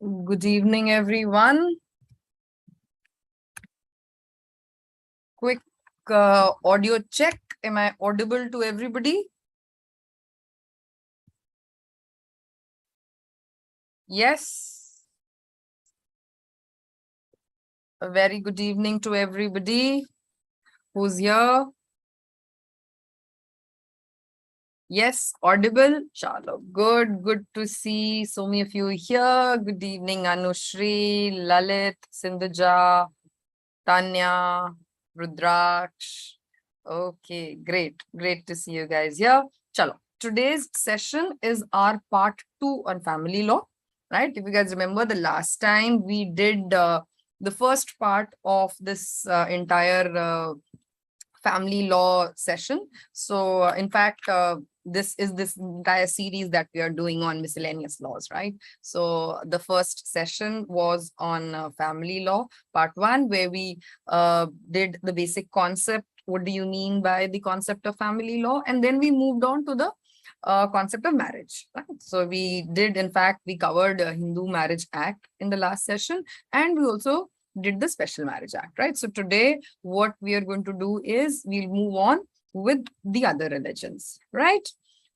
Good evening, everyone. Quick audio check. Am I audible to everybody? Yes. A very good evening to everybody who's here. Yes, audible. Chalo. Good to see so many of you here. Good evening, Anushri, Lalit, Sindhuja, Tanya, Rudraksh. Okay, great to see you guys here. Chalo. Today's session is our part 2 on family law, right? If you guys remember, the last time we did the first part of this entire family law session. So in fact, this is this entire series that we are doing on miscellaneous laws, right? So the first session was on family law, part 1, where we did the basic concept. What do you mean by the concept of family law? And then we moved on to the concept of marriage, right? So we did, in fact, we covered Hindu Marriage Act in the last session, and we also did the Special Marriage Act, right? So today, what we are going to do is we'll move on with the other religions, right?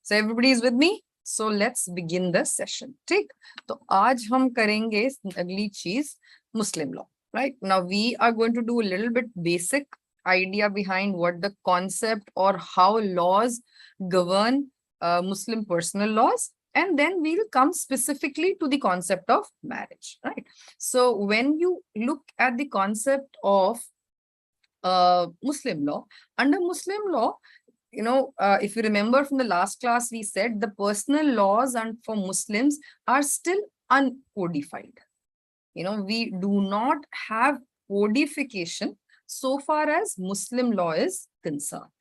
So everybody is with me? So let's begin the session. ठीक? तो आज हम करेंगे अगली चीज Muslim law, right? Now we are going to do a little bit basic idea behind what the concept or how laws govern Muslim personal laws, and then we'll come specifically to the concept of marriage, right? So when you look at the concept of Muslim law, under Muslim law, if you remember from the last class, we said the personal laws and for Muslims are still uncodified. We do not have codification so far as Muslim law is concerned.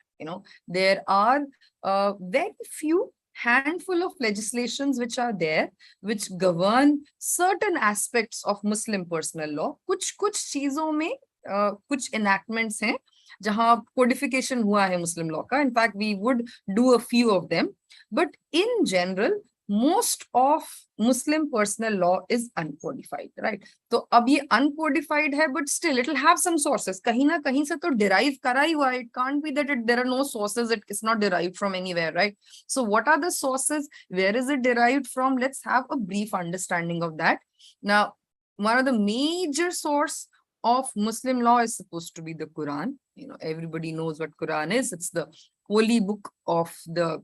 There are very few handful of legislations which are there, which govern certain aspects of Muslim personal law. कुछ चीजों में कुछ enactments हैं जहाँ codification हुआ है Muslim law का. In fact, we would do a few of them, but in general, most of Muslim personal law is uncodified, right? तो अब ये uncodified है, but still it will have some sources. कहीं ना कहीं से तो derive करा ही हुआ है. It can't be that there are no sources. It's not derived from anywhere, right? So what are the sources? Where is it derived from? Let's have a brief understanding of that. Now, one of the major source of Muslim law is supposed to be the Quran. Everybody knows what Quran is. It's the holy book of the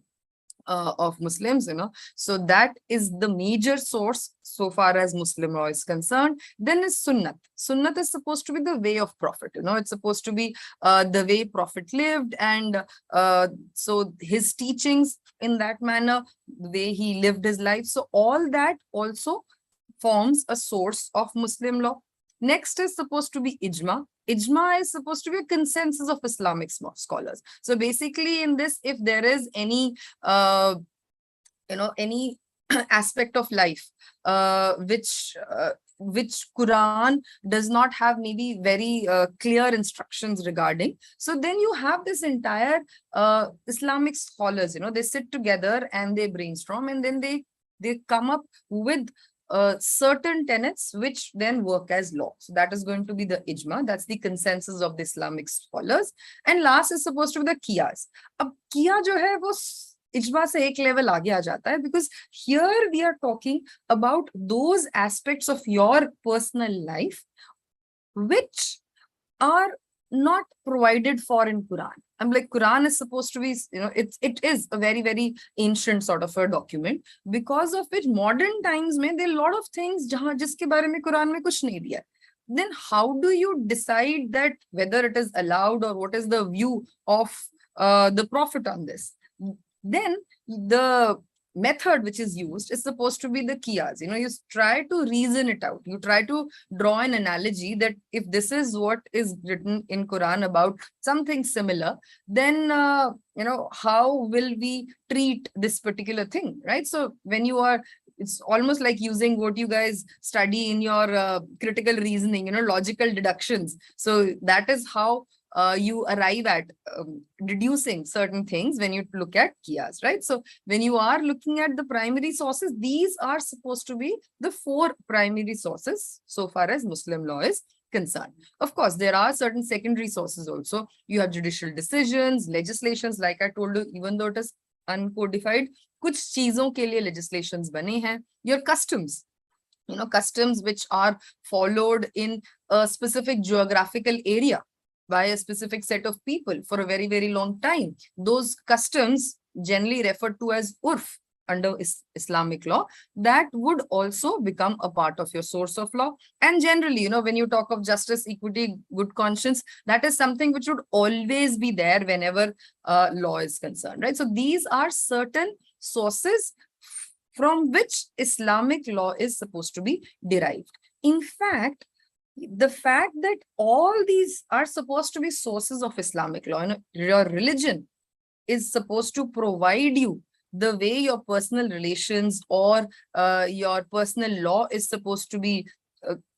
of Muslims, so that is the major source so far as Muslim law is concerned. Then is Sunnat. Sunnat is supposed to be the way of Prophet. It's supposed to be the way Prophet lived, and so his teachings in that manner, the way he lived his life. So all that also forms a source of Muslim law. Next is supposed to be ijma. Ijma is supposed to be a consensus of Islamic scholars. So basically in this, if there is any, any aspect of life which Quran does not have maybe very clear instructions regarding, so then you have this entire Islamic scholars, they sit together and they brainstorm, and then they come up with certain tenets which then work as law. So that is going to be the ijma. That's the consensus of the Islamic scholars. And last is supposed to be the qiyas. Ab qiya jo hai, wo ijma se ek level aage aa jata hai, because here we are talking about those aspects of your personal life which are not provided for in Quran. I'm like, Quran is supposed to be, it is a very, very ancient sort of a document, because of which modern times mein there are a lot of things jahan jiske bare mein Quran mein kuch nahi diya. Then how do you decide that whether it is allowed, or what is the view of the Prophet on this? Then the method which is used is supposed to be the qiyas. You try to reason it out. You try to draw an analogy that if this is what is written in Quran about something similar, then how will we treat this particular thing, right? So when you are, it's almost like using what you guys study in your critical reasoning, logical deductions. So that is how you arrive at deducing certain things when you look at qiyas, right? So when you are looking at the primary sources, these are supposed to be the 4 primary sources so far as Muslim law is concerned. Of course, there are certain secondary sources also. You have judicial decisions, legislations, like I told you, even though it is uncodified, कुछ चीजों के लिए legislations बने हैं. Your customs, customs which are followed in a specific geographical area by a specific set of people for a very, very long time. Those customs generally referred to as urf under Islamic law, that would also become a part of your source of law. And generally, when you talk of justice, equity, good conscience, that is something which would always be there whenever law is concerned, right? So these are certain sources from which Islamic law is supposed to be derived. In fact, the fact that all these are supposed to be sources of Islamic law, your religion is supposed to provide you the way your personal relations or your personal law is supposed to be,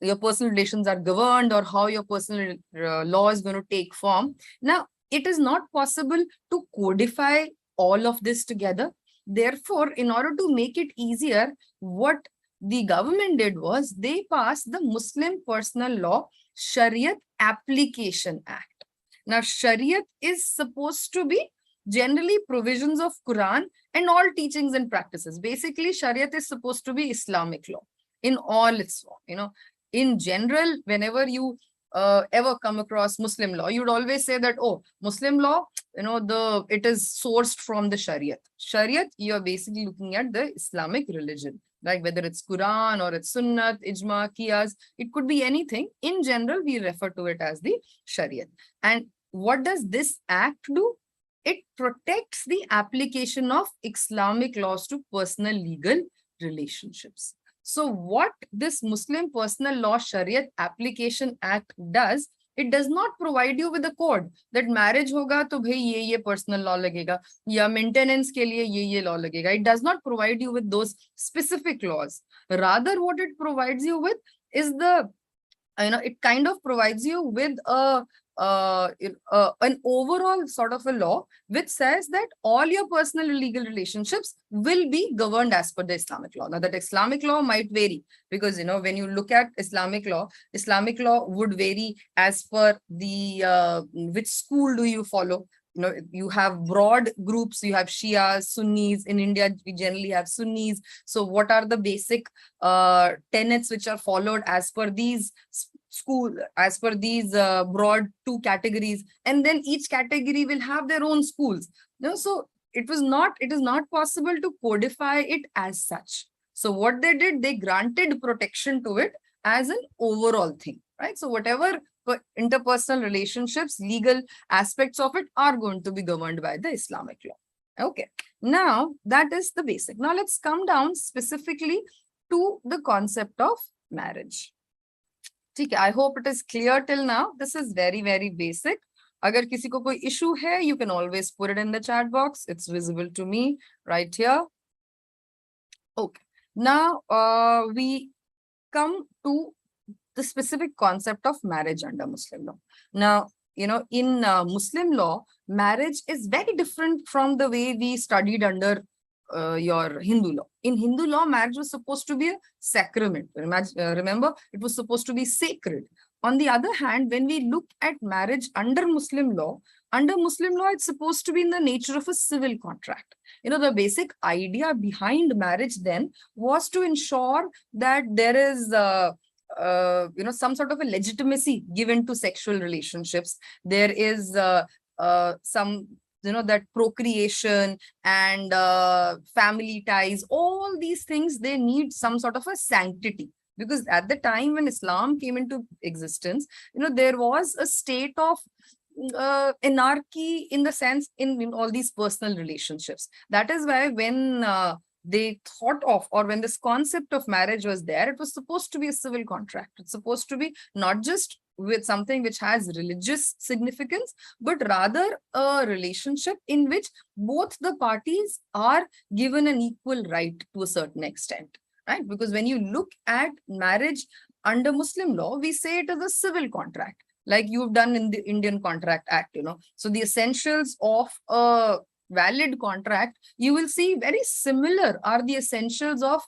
your personal relations are governed, or how your personal law is going to take form. Now, it is not possible to codify all of this together. Therefore, in order to make it easier, what the government did was they passed the Muslim Personal Law Shariat Application Act. Now, Shariat is supposed to be generally provisions of Quran and all teachings and practices. Basically, Shariat is supposed to be Islamic law in all its form. In general, whenever you ever come across Muslim law, you'd always say that, oh, Muslim law, it is sourced from the Shariat. Shariat, you're basically looking at the Islamic religion, like whether it's Quran or it's Sunnat, Ijma, Qiyas, it could be anything. In general, we refer to it as the Shariat. And what does this act do? It protects the application of Islamic laws to personal legal relationships. So what this Muslim Personal Law Shariat Application Act does, it does not provide you with a code that marriage hoga to bhai ye personal law lagega, ya maintenance ke liye ye law lagega. It does not provide you with those specific laws. Rather, what it provides you with is it kind of provides you with an overall sort of a law which says that all your personal legal relationships will be governed as per the Islamic law. Now, that Islamic law might vary because, when you look at Islamic law would vary as per the which school do you follow. You have broad groups, you have Shias, Sunnis. In India, we generally have Sunnis. So what are the basic tenets which are followed as per these broad 2 categories? And then each category will have their own schools. So it is not possible to codify it as such. So what they did, they granted protection to it as an overall thing, right? So whatever interpersonal relationships, legal aspects of it are going to be governed by the Islamic law. Okay, now that is the basic. Now let's come down specifically to the concept of marriage. Okay, I hope it is clear till now. This is very, very basic. Agar kisi ko koi issue hai, you can always put it in the chat box. It's visible to me right here. Okay, now we come to the specific concept of marriage under Muslim law. Now, in Muslim law, marriage is very different from the way we studied under your Hindu law. In Hindu law, marriage was supposed to be a sacrament. Remember, it was supposed to be sacred. On the other hand, when we look at marriage under Muslim law, it's supposed to be in the nature of a civil contract. The basic idea behind marriage then was to ensure that there is some sort of a legitimacy given to sexual relationships. There is some, that procreation and family ties, all these things, they need some sort of a sanctity. Because at the time when Islam came into existence, there was a state of anarchy in the sense in all these personal relationships. That is why when they thought of, or when this concept of marriage was there, it was supposed to be a civil contract. It's supposed to be not just with something which has religious significance, but rather a relationship in which both the parties are given an equal right to a certain extent, right? Because when you look at marriage under Muslim law, we say it is a civil contract. like you've done in the Indian Contract Act, So the essentials of a valid contract, you will see very similar are the essentials of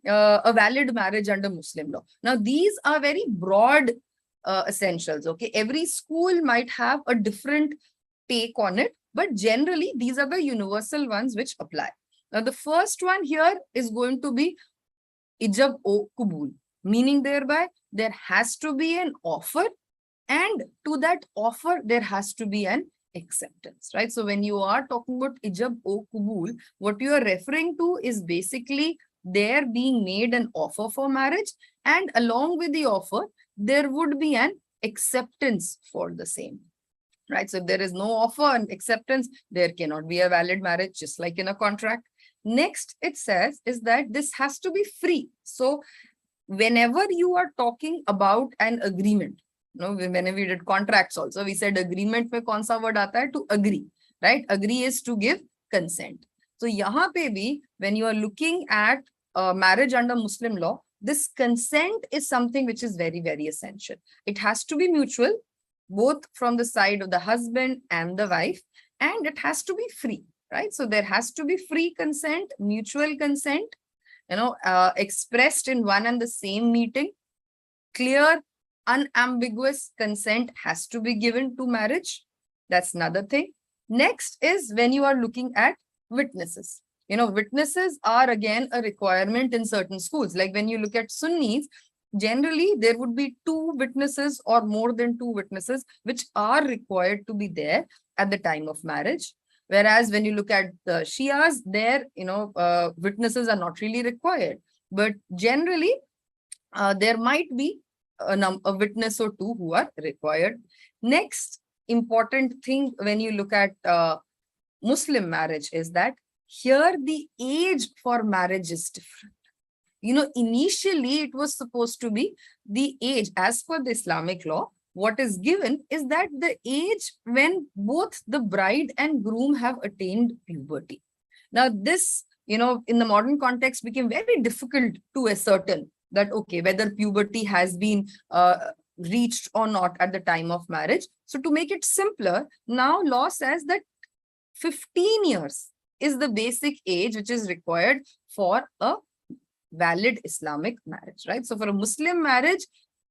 a valid marriage under Muslim law. Now, these are very broad essentials, okay? Every school might have a different take on it, but generally, these are the universal ones which apply. Now, the first one here is going to be ijab o kubul, meaning thereby there has to be an offer, and to that offer, there has to be an acceptance, right? So when you are talking about ijab o kubul, what you are referring to is basically there being made an offer for marriage, and along with the offer, there would be an acceptance for the same, right? So if there is no offer and acceptance, there cannot be a valid marriage, just like in a contract. Next, it says is that this has to be free. So whenever you are talking about an agreement, whenever we did contracts also, we said agreement mein kaun sa word aata hai? To agree, right? Agree is to give consent. So yahan pe bhi, when you are looking at marriage under Muslim law, this consent is something which is very, very essential. It has to be mutual, both from the side of the husband and the wife, and it has to be free, right? So there has to be free consent, mutual consent, expressed in one and the same meeting. Clear, unambiguous consent has to be given to marriage. That's another thing. Next is when you are looking at witnesses. Witnesses are again a requirement in certain schools. Like when you look at Sunnis, generally there would be 2 witnesses or more than 2 witnesses which are required to be there at the time of marriage. Whereas when you look at the Shias, there, witnesses are not really required. But generally, there might be a witness or 2 who are required. Next important thing when you look at Muslim marriage is that here the age for marriage is different. Initially it was supposed to be the age as per the Islamic law. What is given is that the age when both the bride and groom have attained puberty. Now this, in the modern context became very difficult to ascertain that, okay, whether puberty has been reached or not at the time of marriage. So to make it simpler, now law says that 15 years is the basic age which is required for a valid Islamic marriage, right? So for a Muslim marriage,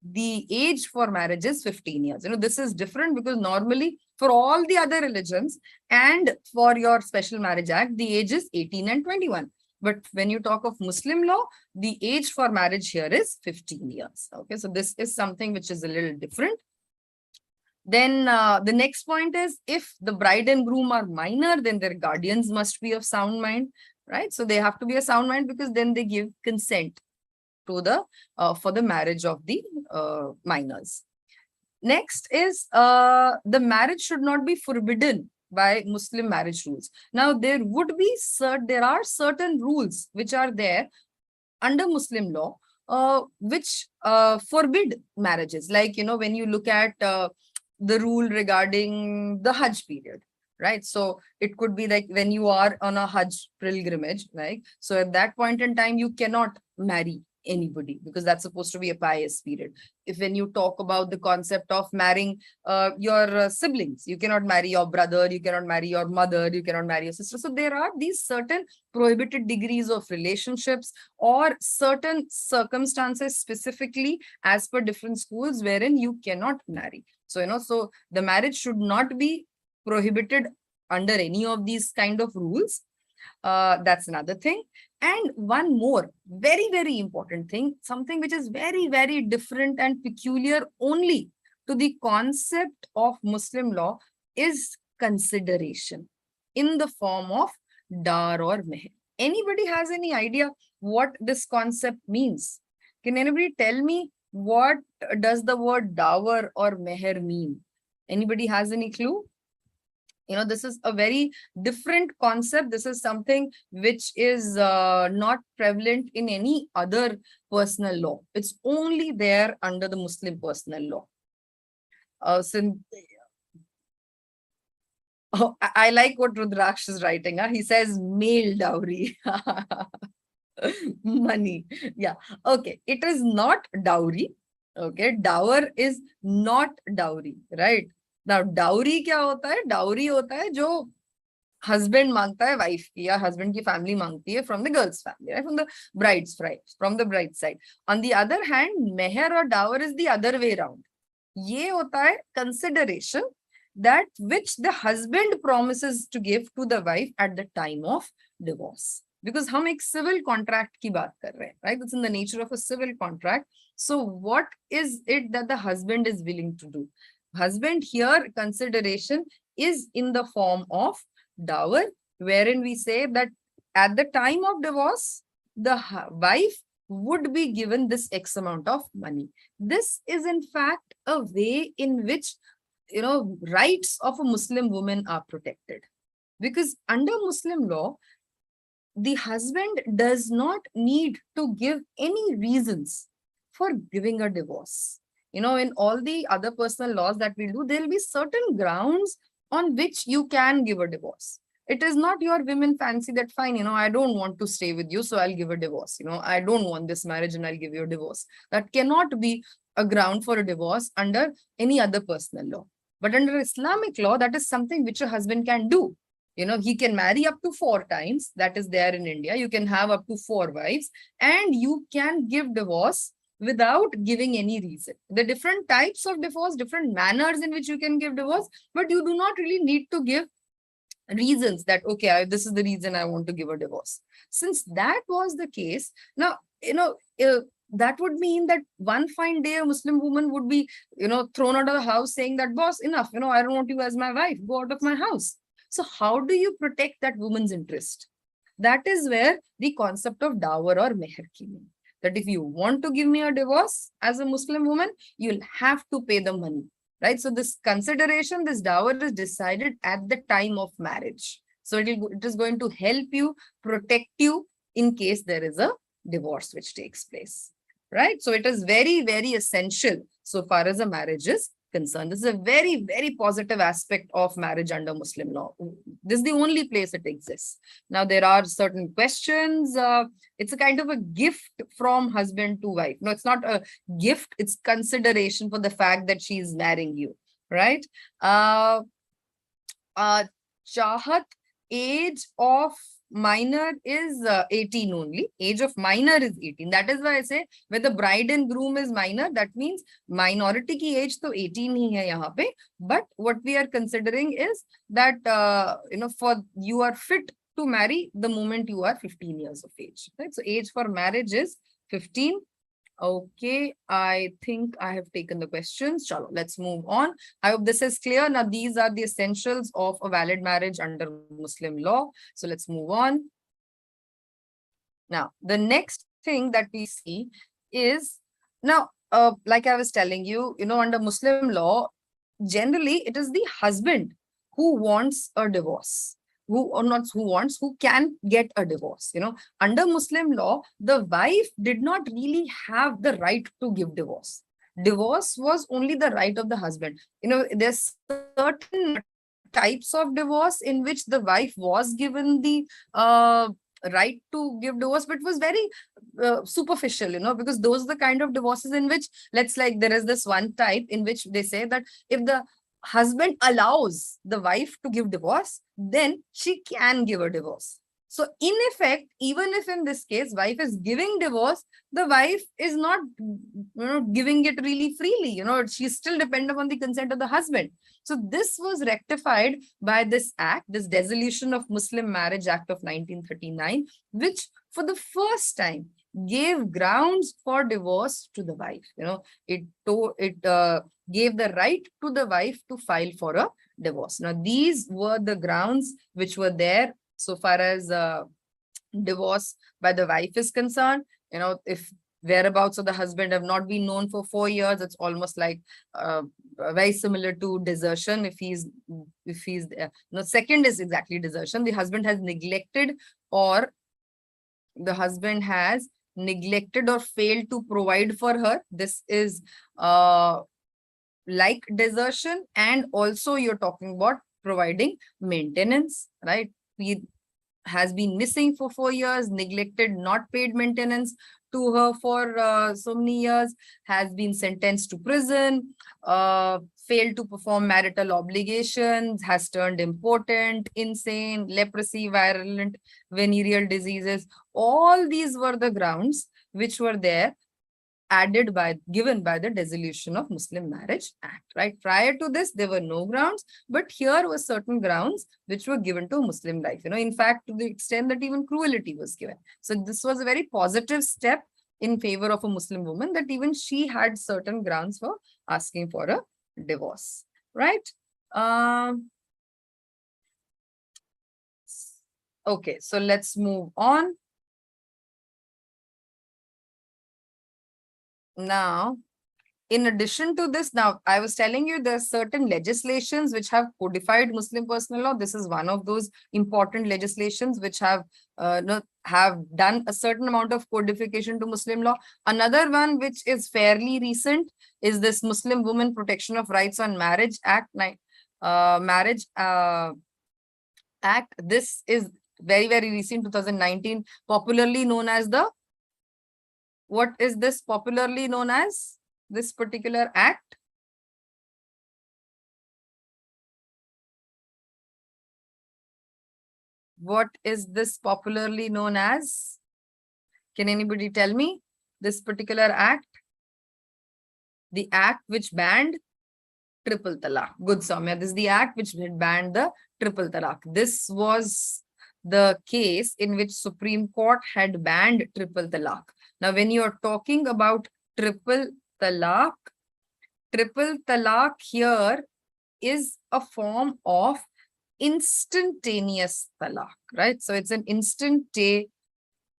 the age for marriage is 15 years. This is different because normally for all the other religions and for your Special Marriage Act, the age is 18 and 21. But when you talk of Muslim law, the age for marriage here is 15 years. Okay, so this is something which is a little different. Then the next point is if the bride and groom are minor, then their guardians must be of sound mind, right? So they have to be a sound mind because then they give consent to the for the marriage of the minors. Next is the marriage should not be forbidden by Muslim marriage rules. Now there are certain rules which are there under Muslim law which forbid marriages. Like when you look at the rule regarding the Hajj period, right? So it could be like when you are on a Hajj pilgrimage, right? So at that point in time, you cannot marry anybody because that's supposed to be a pious period. If when you talk about the concept of marrying your siblings, you cannot marry your brother, you cannot marry your mother, you cannot marry your sister. So there are these certain prohibited degrees of relationships or certain circumstances specifically as per different schools wherein you cannot marry. So, so the marriage should not be prohibited under any of these kind of rules. That's another thing. And one more very, very important thing, something which is very, very different and peculiar only to the concept of Muslim law is consideration in the form of dar or meher. Anybody has any idea what this concept means? Can anybody tell me what does the word dower or meher mean? Anybody has any clue? This is a very different concept. This is something which is not prevalent in any other personal law. It's only there under the Muslim personal law. I like what Rudraksh is writing. He says male dowry. Money. Yeah. Okay. It is not dowry. Okay, dower is not dowry, right? Now, dowry क्या होता है? Dowry होता है जो husband मांगता है wife की या husband की family मांगती है from the girl's family, right? From the bride's side, from the bride's side. On the other hand, meher or dower is the other way around. ये होता है consideration that which the husband promises to give to the wife at the time of divorce. Because हम एक civil contract की बात कर रहे हैं, right? It's in the nature of a civil contract. So what is it that the husband is willing to do? Husband here consideration is in the form of dower, wherein we say that at the time of divorce, the wife would be given this X amount of money. This is in fact a way in which, rights of a Muslim woman are protected. Because under Muslim law, the husband does not need to give any reasons for giving a divorce. In all the other personal laws that we do, there will be certain grounds on which you can give a divorce. It is not your women fancy that fine, I don't want to stay with you, so I'll give a divorce. I don't want this marriage and I'll give you a divorce. That cannot be a ground for a divorce under any other personal law. But under Islamic law, that is something which a husband can do. He can marry up to 4 times. That is there in India. You can have up to 4 wives and you can give divorce without giving any reason. The different types of divorce, different manners in which you can give divorce, but you do not really need to give reasons that, okay, this is the reason I want to give a divorce. Since that was the case, now, that would mean that one fine day a Muslim woman would be, thrown out of the house saying that, boss, enough, I don't want you as my wife, go out of my house. So how do you protect that woman's interest? That is where the concept of dower or meher came in. That if you want to give me a divorce as a Muslim woman, you'll have to pay the money, right? So this consideration, this dower is decided at the time of marriage. So it is going to help you, protect you in case there is a divorce which takes place, right? So it is very, very essential so far as a marriage is concerned. This is a very, very positive aspect of marriage under Muslim law. This is the only place it exists. Now, there are certain questions. It's a kind of a gift from husband to wife. No, it's not a gift. It's consideration for the fact that she is marrying you, right? Chahat, age of minor is 18 only. Age of minor is 18. That is why I say when the bride and groom is minor, that means minority ki age to 18 hi hai yahan pe. But what we are considering is that, for you are fit to marry the moment you are 15 years of age, right? So age for marriage is 15. Okay, I think I have taken the questions. Chalo, let's move on. I hope this is clear. Now, these are the essentials of a valid marriage under Muslim law. So let's move on. Now, the next thing that we see is, now, like I was telling you, under Muslim law, generally it is the husband who wants a divorce. Who can get a divorce. Under Muslim law, the wife did not really have the right to give divorce. Divorce was only the right of the husband. There's certain types of divorce in which the wife was given the right to give divorce, but it was very superficial, because those are the kind of divorces in which, there is this one type in which they say that if the husband allows the wife to give divorce, then she can give a divorce. So in effect, even if in this case, wife is giving divorce, the wife is not, giving it really freely. She's still dependent on the consent of the husband. So this was rectified by this act, this Dissolution of Muslim Marriage Act of 1939, which for the first time gave grounds for divorce to the wife. It gave the right to the wife to file for a divorce. Now, these were the grounds which were there so far as divorce by the wife is concerned. If whereabouts of the husband have not been known for 4 years, it's almost like very similar to desertion. If he's second is exactly desertion. The husband has neglected or failed to provide for her. This is like desertion, and also you're talking about providing maintenance, right? He has been missing for 4 years, neglected, not paid maintenance to her for so many years, has been sentenced to prison, failed to perform marital obligations, has turned impotent, insane, leprosy, virulent venereal diseases. All these were the grounds which were there, given by the Dissolution of Muslim Marriage Act, right? Prior to this, there were no grounds, but here were certain grounds which were given to Muslim life. In fact, to the extent that even cruelty was given. So this was a very positive step in favor of a Muslim woman, that even she had certain grounds for asking for a divorce, right? Okay, so let's move on. Now, in addition to this, now I was telling you there are certain legislations which have codified Muslim personal law. This is one of those important legislations which have done a certain amount of codification to Muslim law. Another one which is fairly recent is this Muslim Women Protection of Rights on Marriage Act. Act. This is very, very recent, 2019, popularly known as the, what is this popularly known as, this particular act? What is this popularly known as? Can anybody tell me this particular act? The act which banned triple talaq. Good, Soumya. This is the act which had banned the triple talaq. This was the case in which Supreme Court had banned triple talaq. Now, when you are talking about triple talaq here is a form of instantaneous talaq, right? So it's an instantaneous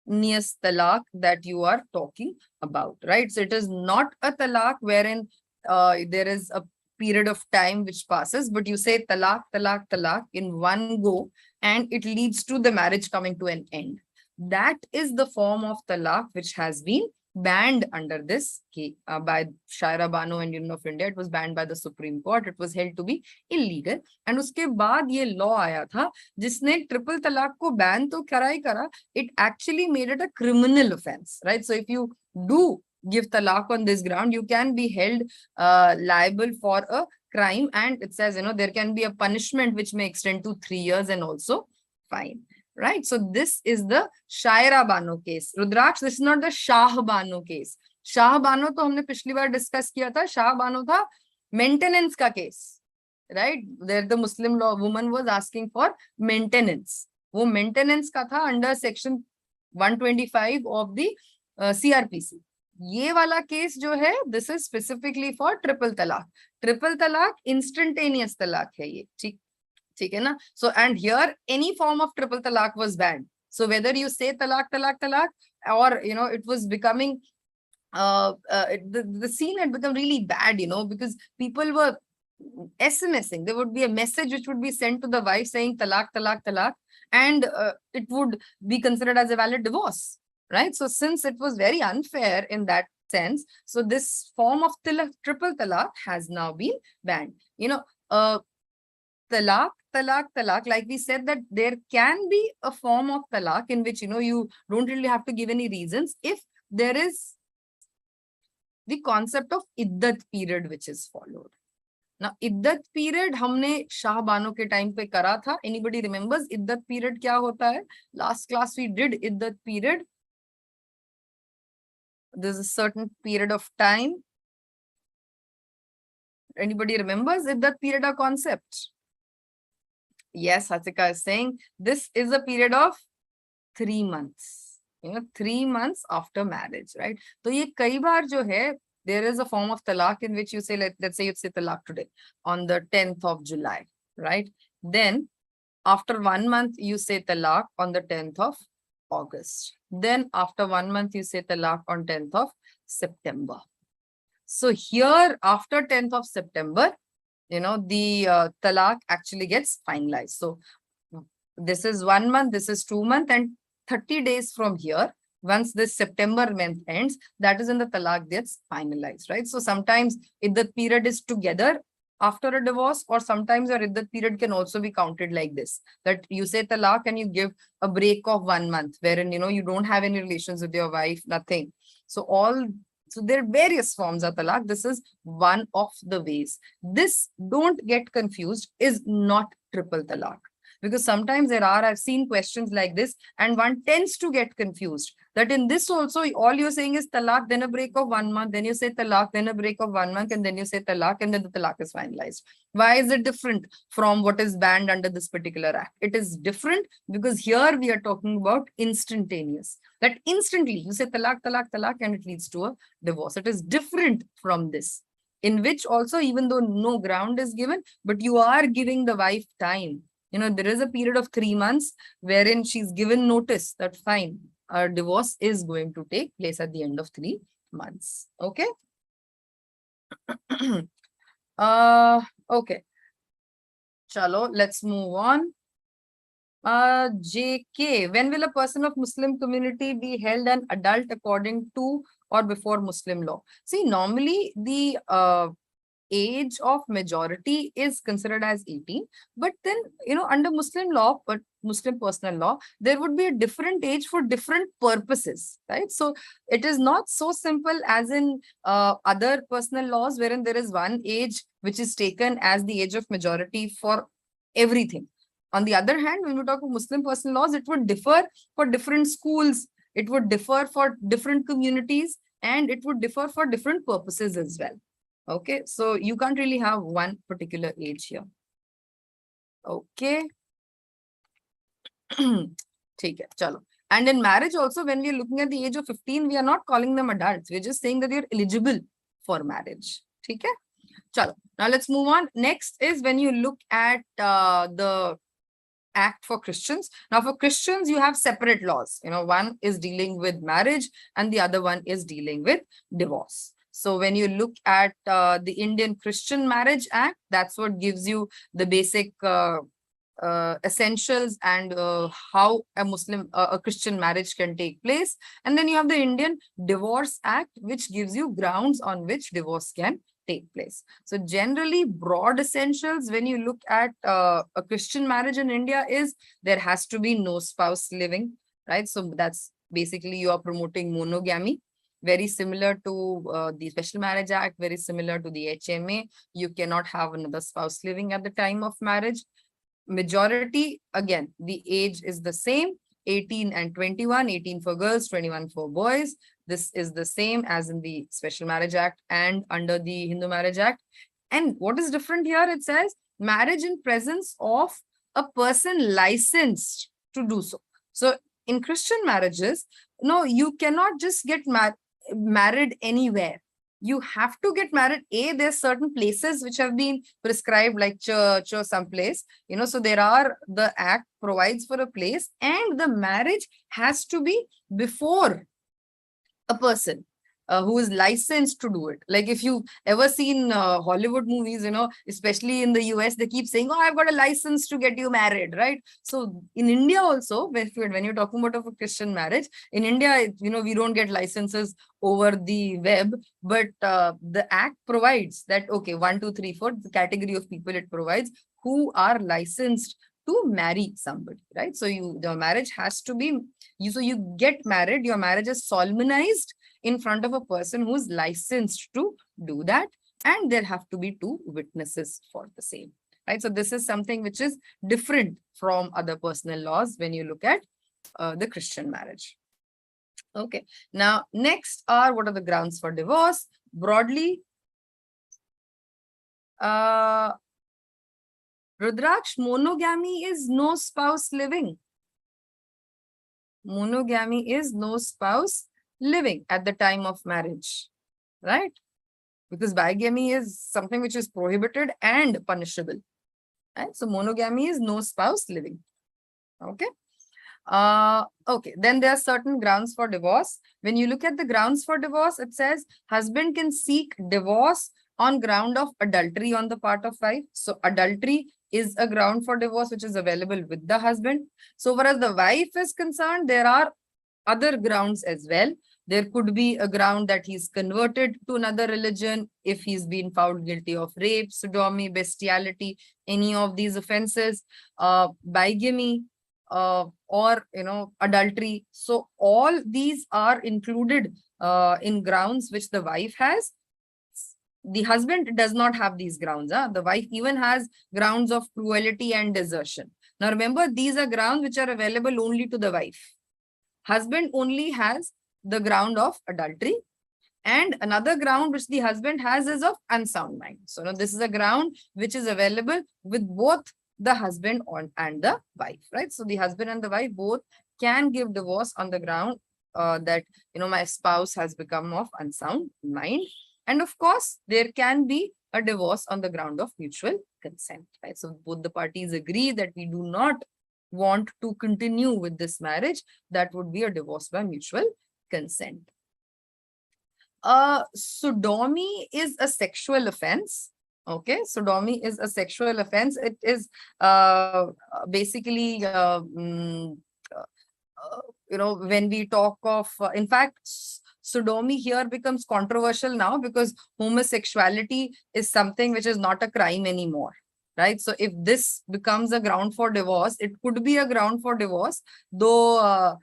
talaq that you are talking about, right? So it is not a talaq wherein there is a period of time which passes, but you say talaq, talaq, talaq in one go, and it leads to the marriage coming to an end. That is the form of talaq which has been banned under this by Shaira Bano and Union of India. It was banned by the Supreme Court. It was held to be illegal. And uske baad ye law aaya tha, jisne triple talaq ko ban to kara, it actually made it a criminal offense, right? So if you do give talaq on this ground, you can be held liable for a crime, and it says, there can be a punishment which may extend to 3 years and also fine. Right, so this is the Shaira Bano case. Rudraksh, this is not the Shah Bano case. Shah Bano to हमने पिछली बार discuss किया था. Shah Bano था maintenance का case, right? There the Muslim law woman was asking for maintenance. वो maintenance का था under section 125 of the CRPC. ये वाला case जो है, this is specifically for triple talaq. Triple talaq instantaneous talaq है ये, ठीक? So, and here any form of triple talaq was banned. So whether you say talaq, talaq, talaq, or it was becoming the scene had become really bad, because people were SMSing. There would be a message which would be sent to the wife saying talaq, talaq, talaq, and it would be considered as a valid divorce, right? So since it was very unfair in that sense, so this form of triple talaq has now been banned. Talaq, talaq, talaq, like we said, that there can be a form of talaq in which, you don't really have to give any reasons if there is the concept of iddat period which is followed. Now, iddat period हमने Shah Bano के time पे करा था. Anybody remembers iddat period क्या होता है? Last class we did iddat period. There's a certain period of time. Anybody remembers iddat period or concept? Yes, Hatika is saying this is a period of 3 months. 3 months after marriage, right? So ye kai baar jo hai, there is a form of talaq in which you say, let's say you say talaq today on the 10th of July, right? Then after 1 month, you say talaq on the 10th of August. Then after 1 month, you say talaq on 10th of September. So here after 10th of September, the talaq actually gets finalized. So this is 1 month, this is 2 months, and 30 days from here, once this September month ends, that is when the talaq gets finalized, right? So sometimes if the period is together after a divorce, or sometimes your iddat period can also be counted like this, that you say talaq and you give a break of 1 month wherein, you don't have any relations with your wife, nothing. So there are various forms of talaq. This is one of the ways. This, don't get confused, is not triple talaq. Because sometimes I've seen questions like this, and one tends to get confused that in this also, all you're saying is talaq, then a break of 1 month, then you say talaq, then a break of 1 month, and then you say talaq, and then the talaq is finalized. Why is it different from what is banned under this particular act? It is different because here we are talking about instantaneous. That instantly you say talaq, talaq, talaq, and it leads to a divorce. It is different from this, in which also, even though no ground is given, but you are giving the wife time. There is a period of 3 months wherein she's given notice that fine, our divorce is going to take place at the end of 3 months. Okay. Okay. Chalo, let's move on. JK, when will a person of Muslim community be held an adult according to or before Muslim law? See, normally the age of majority is considered as 18, but then, under Muslim law, but Muslim personal law, there would be a different age for different purposes, right? So it is not so simple as in other personal laws, wherein there is one age which is taken as the age of majority for everything. On the other hand, when we talk about Muslim personal laws, it would differ for different schools, it would differ for different communities, and it would differ for different purposes as well. Okay, so you can't really have one particular age here. Okay. Take it, chalo. And in marriage also, when we are looking at the age of 15, we are not calling them adults. We're just saying that they're eligible for marriage. Okay. Chalo. Now let's move on. Next is when you look at the act for Christians. Now for Christians, you have separate laws. One is dealing with marriage and the other one is dealing with divorce. So when you look at the Indian Christian Marriage Act, that's what gives you the basic essentials and how a Christian marriage can take place. And then you have the Indian Divorce Act, which gives you grounds on which divorce can take place. So generally, broad essentials when you look at a Christian marriage in India is there has to be no spouse living, right? So that's basically you are promoting monogamy. Very similar to the Special Marriage Act, very similar to the HMA. You cannot have another spouse living at the time of marriage. Majority, again, the age is the same, 18 and 21, 18 for girls, 21 for boys. This is the same as in the Special Marriage Act and under the Hindu Marriage Act. And what is different here? It says marriage in presence of a person licensed to do so. So in Christian marriages, no, you cannot just get married anywhere. You have to get married. There's certain places which have been prescribed, like church or someplace, so the act provides for a place, and the marriage has to be before a person who is licensed to do it. Like if you've ever seen Hollywood movies, especially in the US, they keep saying, oh, I've got a license to get you married, right? So in India also, when you're talking about a Christian marriage, in India, we don't get licenses over the web, but the act provides that, okay, 1, 2, 3, 4, the category of people it provides who are licensed to marry somebody, right? So the marriage has to be, so you get married, your marriage is solemnized in front of a person who is licensed to do that, and there have to be 2 witnesses for the same, right? So this is something which is different from other personal laws when you look at the Christian marriage. Okay, now next are what are the grounds for divorce? Broadly, Rudraksh, monogamy is no spouse living. Monogamy is no spouse living at the time of marriage, right? Because bigamy is something which is prohibited and punishable, right? So monogamy is no spouse living. Okay. Okay, then there are certain grounds for divorce. When you look at the grounds for divorce, it says husband can seek divorce on ground of adultery on the part of wife. So adultery is a ground for divorce which is available with the husband. So far as the wife is concerned, there are other grounds as well. There could be a ground that he's converted to another religion if he's been found guilty of rape, sodomy, bestiality, any of these offenses, bigamy, or adultery. So all these are included in grounds which the wife has. The husband does not have these grounds. The wife even has grounds of cruelty and desertion. Now remember, these are grounds which are available only to the wife. Husband only has the ground of adultery, and another ground which the husband has is of unsound mind. So now this is a ground which is available with both the husband and the wife, right? So the husband and the wife both can give divorce on the ground that my spouse has become of unsound mind. And of course, there can be a divorce on the ground of mutual consent, right? So both the parties agree that we do not want to continue with this marriage. That would be a divorce by mutual consent. Sodomy is a sexual offense. Okay, sodomy is a sexual offense. It is basically when we talk of, in fact, sodomy here becomes controversial now because homosexuality is something which is not a crime anymore, right? So if this becomes a ground for divorce, it could be a ground for divorce, though,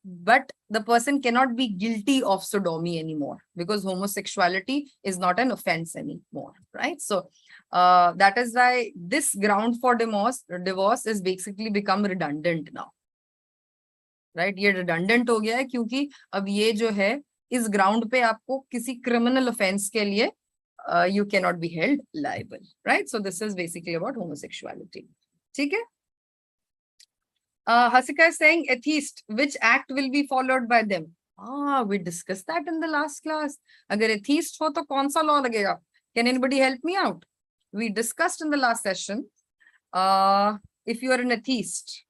but the person cannot be guilty of sodomy anymore because homosexuality is not an offense anymore, right? So that is why this ground for divorce is basically become redundant now. Right ये redundant हो गया है क्योंकि अब ये जो है इस ग्राउंड पे आपको किसी क्रिमिनल ऑफेंस के लिए you cannot be held liable, right? So this is basically about homosexuality. ठीक है? Hasika is saying atheist, which act will be followed by them? We discussed that in the last class. अगर atheist हो तो कौन सा law लगेगा? Can anybody help me out? We discussed in the last session. If you are an atheist,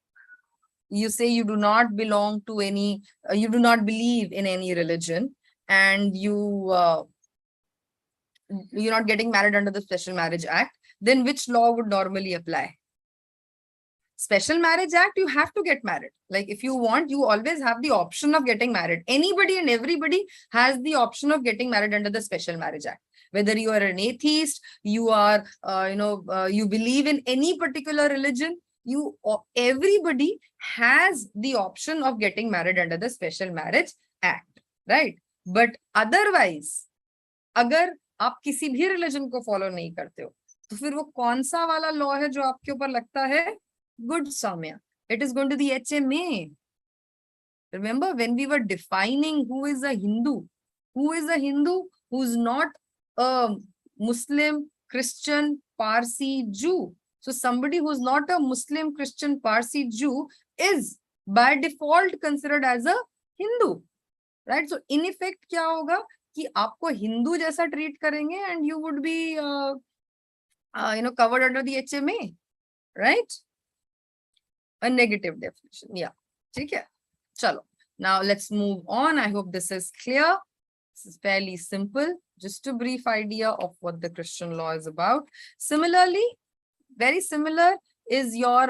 you say you do not belong to any, you do not believe in any religion, and you're not getting married under the Special Marriage Act, then which law would normally apply? Special Marriage Act, you have to get married. Like if you want, you always have the option of getting married. Anybody and everybody has the option of getting married under the Special Marriage Act. Whether you are an atheist, you are, you believe in any particular religion, everybody has the option of getting married under the Special Marriage Act, right? But otherwise, अगर आप किसी भी religion को follow नहीं करते हो, तो फिर वो कौन सा वाला law है जो आपके ऊपर लगता है? Good, Soumya. It is going to the HMA. Remember when we were defining who is a Hindu who's not a Muslim, Christian, Parsi, Jew. So somebody who's not a Muslim, Christian, Parsi, Jew is by default considered as a Hindu, right? So in effect क्या होगा कि आपको हिंदू जैसा treat करेंगे and you would be covered under the HMA, right? A negative definition. Yeah. ठीक है? Chalo. Now let's move on. I hope this is clear. This is fairly simple. Just a brief idea of what the Christian law is about. Similarly, very similar is your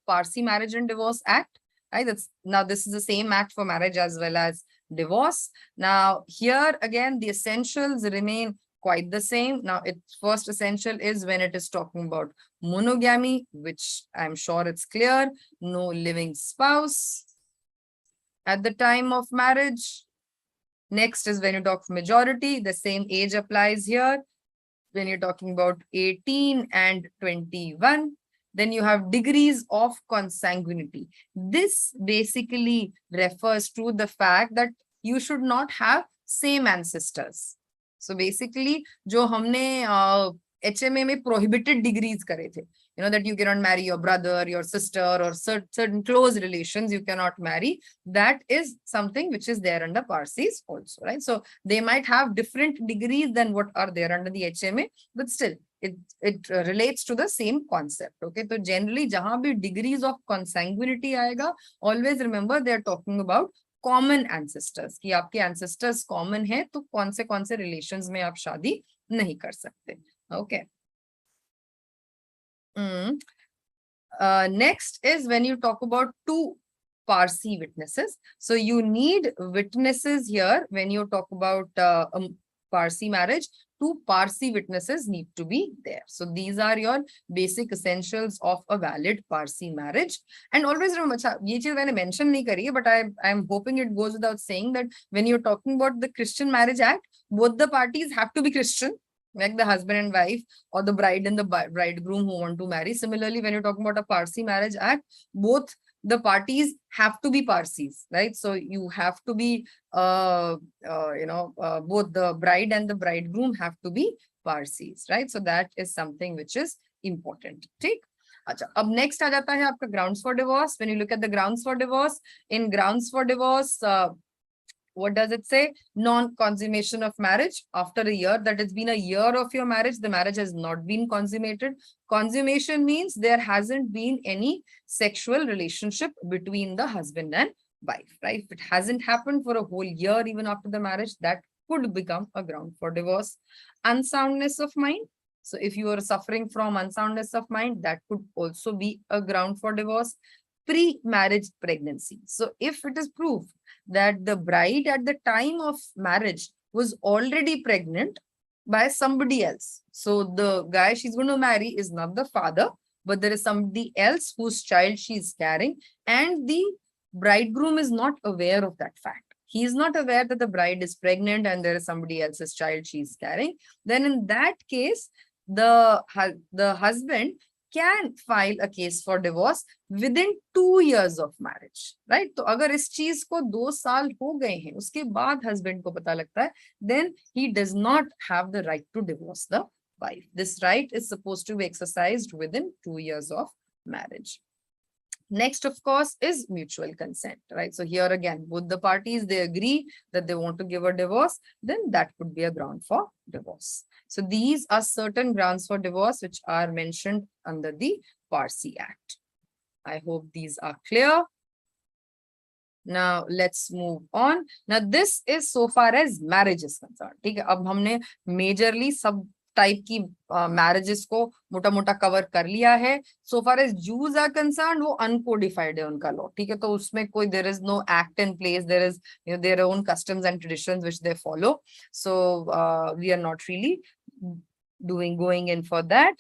Parsi Marriage and Divorce Act. Right? Now this is the same act for marriage as well as divorce. Now here again, the essentials remain quite the same. Now its first essential is when it is talking about monogamy, which I'm sure it's clear, no living spouse at the time of marriage. Next is when you talk majority, the same age applies here. When you're talking about 18 and 21, then you have degrees of consanguinity. This basically refers to the fact that you should not have same ancestors. So basically, जो हमने HMA में prohibited degrees करे थे, that you cannot marry your brother, your sister, or certain close relations you cannot marry. That is something which is there under Parsis also, right? So they might have different degrees than what are there under the HMA, but still it relates to the same concept. Okay, so generally जहाँ भी degrees of consanguinity आएगा, always remember they are talking about common ancestors, कि आपके ancestors common है तो कौन से relations में आप शादी नहीं कर सकते. Okay. Next is when you talk about two Parsi witnesses. So you need witnesses here when you talk about Parsi marriage. 2 Parsi witnesses need to be there. So these are your basic essentials of a valid Parsi marriage. And always remember, ye cheez maine mention nahi kari hai, but I'm hoping it goes without saying that when you're talking about the Christian Marriage Act, both the parties have to be Christian, like the husband and wife, or the bride and the bridegroom who want to marry. Similarly, when you're talking about a Parsi Marriage Act, both the parties have to be Parsis, right? So you have to be, both the bride and the bridegroom have to be Parsis, right? So that is something which is important. ठीक? अच्छा, अब next आ जाता है आपका grounds for divorce. When you look at the grounds for divorce, in grounds for divorce, what does it say? Non-consummation of marriage after a year. That it's been a year of your marriage, the marriage has not been consummated. Consummation means there hasn't been any sexual relationship between the husband and wife, right? If it hasn't happened for a whole year, even after the marriage, that could become a ground for divorce. Unsoundness of mind. So if you are suffering from unsoundness of mind, that could also be a ground for divorce. Pre-marriage pregnancy. So if it is proved that the bride at the time of marriage was already pregnant by somebody else. So the guy she's going to marry is not the father, but there is somebody else whose child she is carrying, and the bridegroom is not aware of that fact. He is not aware that the bride is pregnant and there is somebody else's child she is carrying. Then in that case, the husband can file a case for divorce within 2 years of marriage, right? So अगर इस चीज को 2 साल हो गए हैं, उसके बाद husband को पता लगता है, then he does not have the right to divorce the wife. This right is supposed to be exercised within 2 years of marriage. Next, of course, is mutual consent, right? So here again, both the parties, they agree that they want to give a divorce, then that could be a ground for divorce. So these are certain grounds for divorce which are mentioned under the Parsi Act. I hope these are clear. Now let's move on. Now this is so far as marriage is concerned. ठीक है, अब हमने majorly सब type की marriages को मोटा मोटा cover कर लिया है. So far as Jews are concerned, वो अनकोडिफाइड है उनका लॉ, ठीक है. तो उसमें कोई there is no act in place, there is their own customs and traditions which they follow. So we are not really going in for that.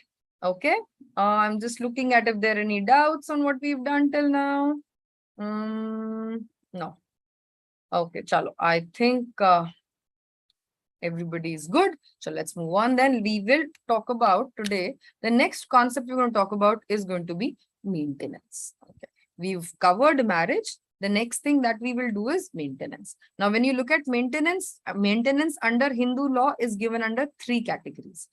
Okay, I'm just looking at if there are any doubts on what we've done till now. No. Okay, chalo, I think everybody is good. So let's move on. Then we will talk about today, the next concept we're going to talk about is going to be maintenance. Okay, we've covered marriage. The next thing that we will do is maintenance. Now, when you look at maintenance, maintenance under Hindu law is given under 3 categories.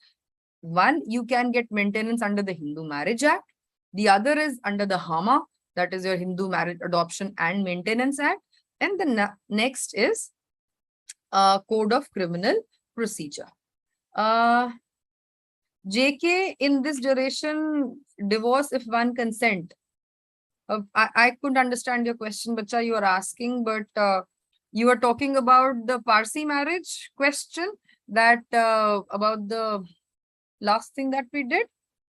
One, you can get maintenance under the Hindu Marriage Act. The other is under the HAMA, that is your Hindu Marriage Adoption and Maintenance Act. And the next is Code of Criminal Procedure. JK, in this duration, divorce if one consent. I couldn't understand your question, Bacha, you are asking, but you are talking about the Parsi marriage question, that about the last thing that we did.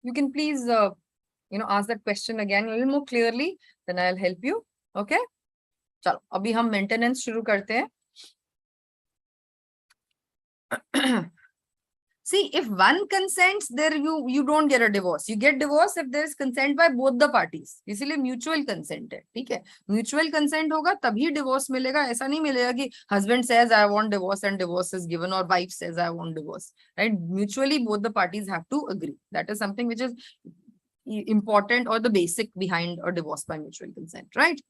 You can please, ask that question again a little more clearly, then I'll help you. Okay? Chalo, abhi hum maintenance shuru karte hain. See, if one consents, there you don't get a divorce. You get divorce if there is consent by both the parties. इसलिए mutual consent है, ठीक है? Mutual consent होगा तभी divorce मिलेगा. ऐसा नहीं मिलेगा कि husband says I want divorce and divorce is given, or wife says I want divorce. Right? Mutually, both the parties have to agree. That is something which is important, or the basic behind a divorce by mutual consent, right?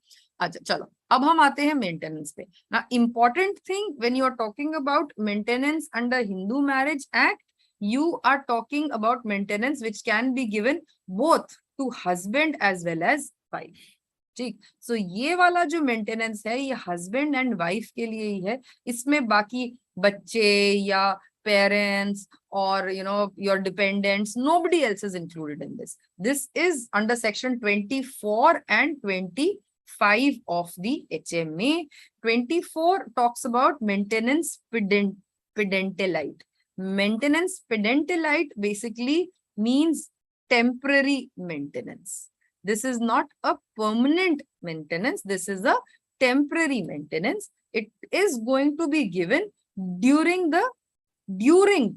अच्छा, चलो अब हम आते हैं maintenance पे. Now, important thing when you are talking about maintenance under Hindu Marriage Act, you are talking about maintenance which can be given both to husband as well as wife. ठीक, so ये वाला जो maintenance है, ये husband and wife के लिए ही है. इसमें बाकी बच्चे या parents or your dependents, nobody else is included in this. This is under section 24 and 25 of the HMA. 24 talks about maintenance pedentalite. Maintenance pedentalite basically means temporary maintenance. This is not a permanent maintenance. This is a temporary maintenance. It is going to be given during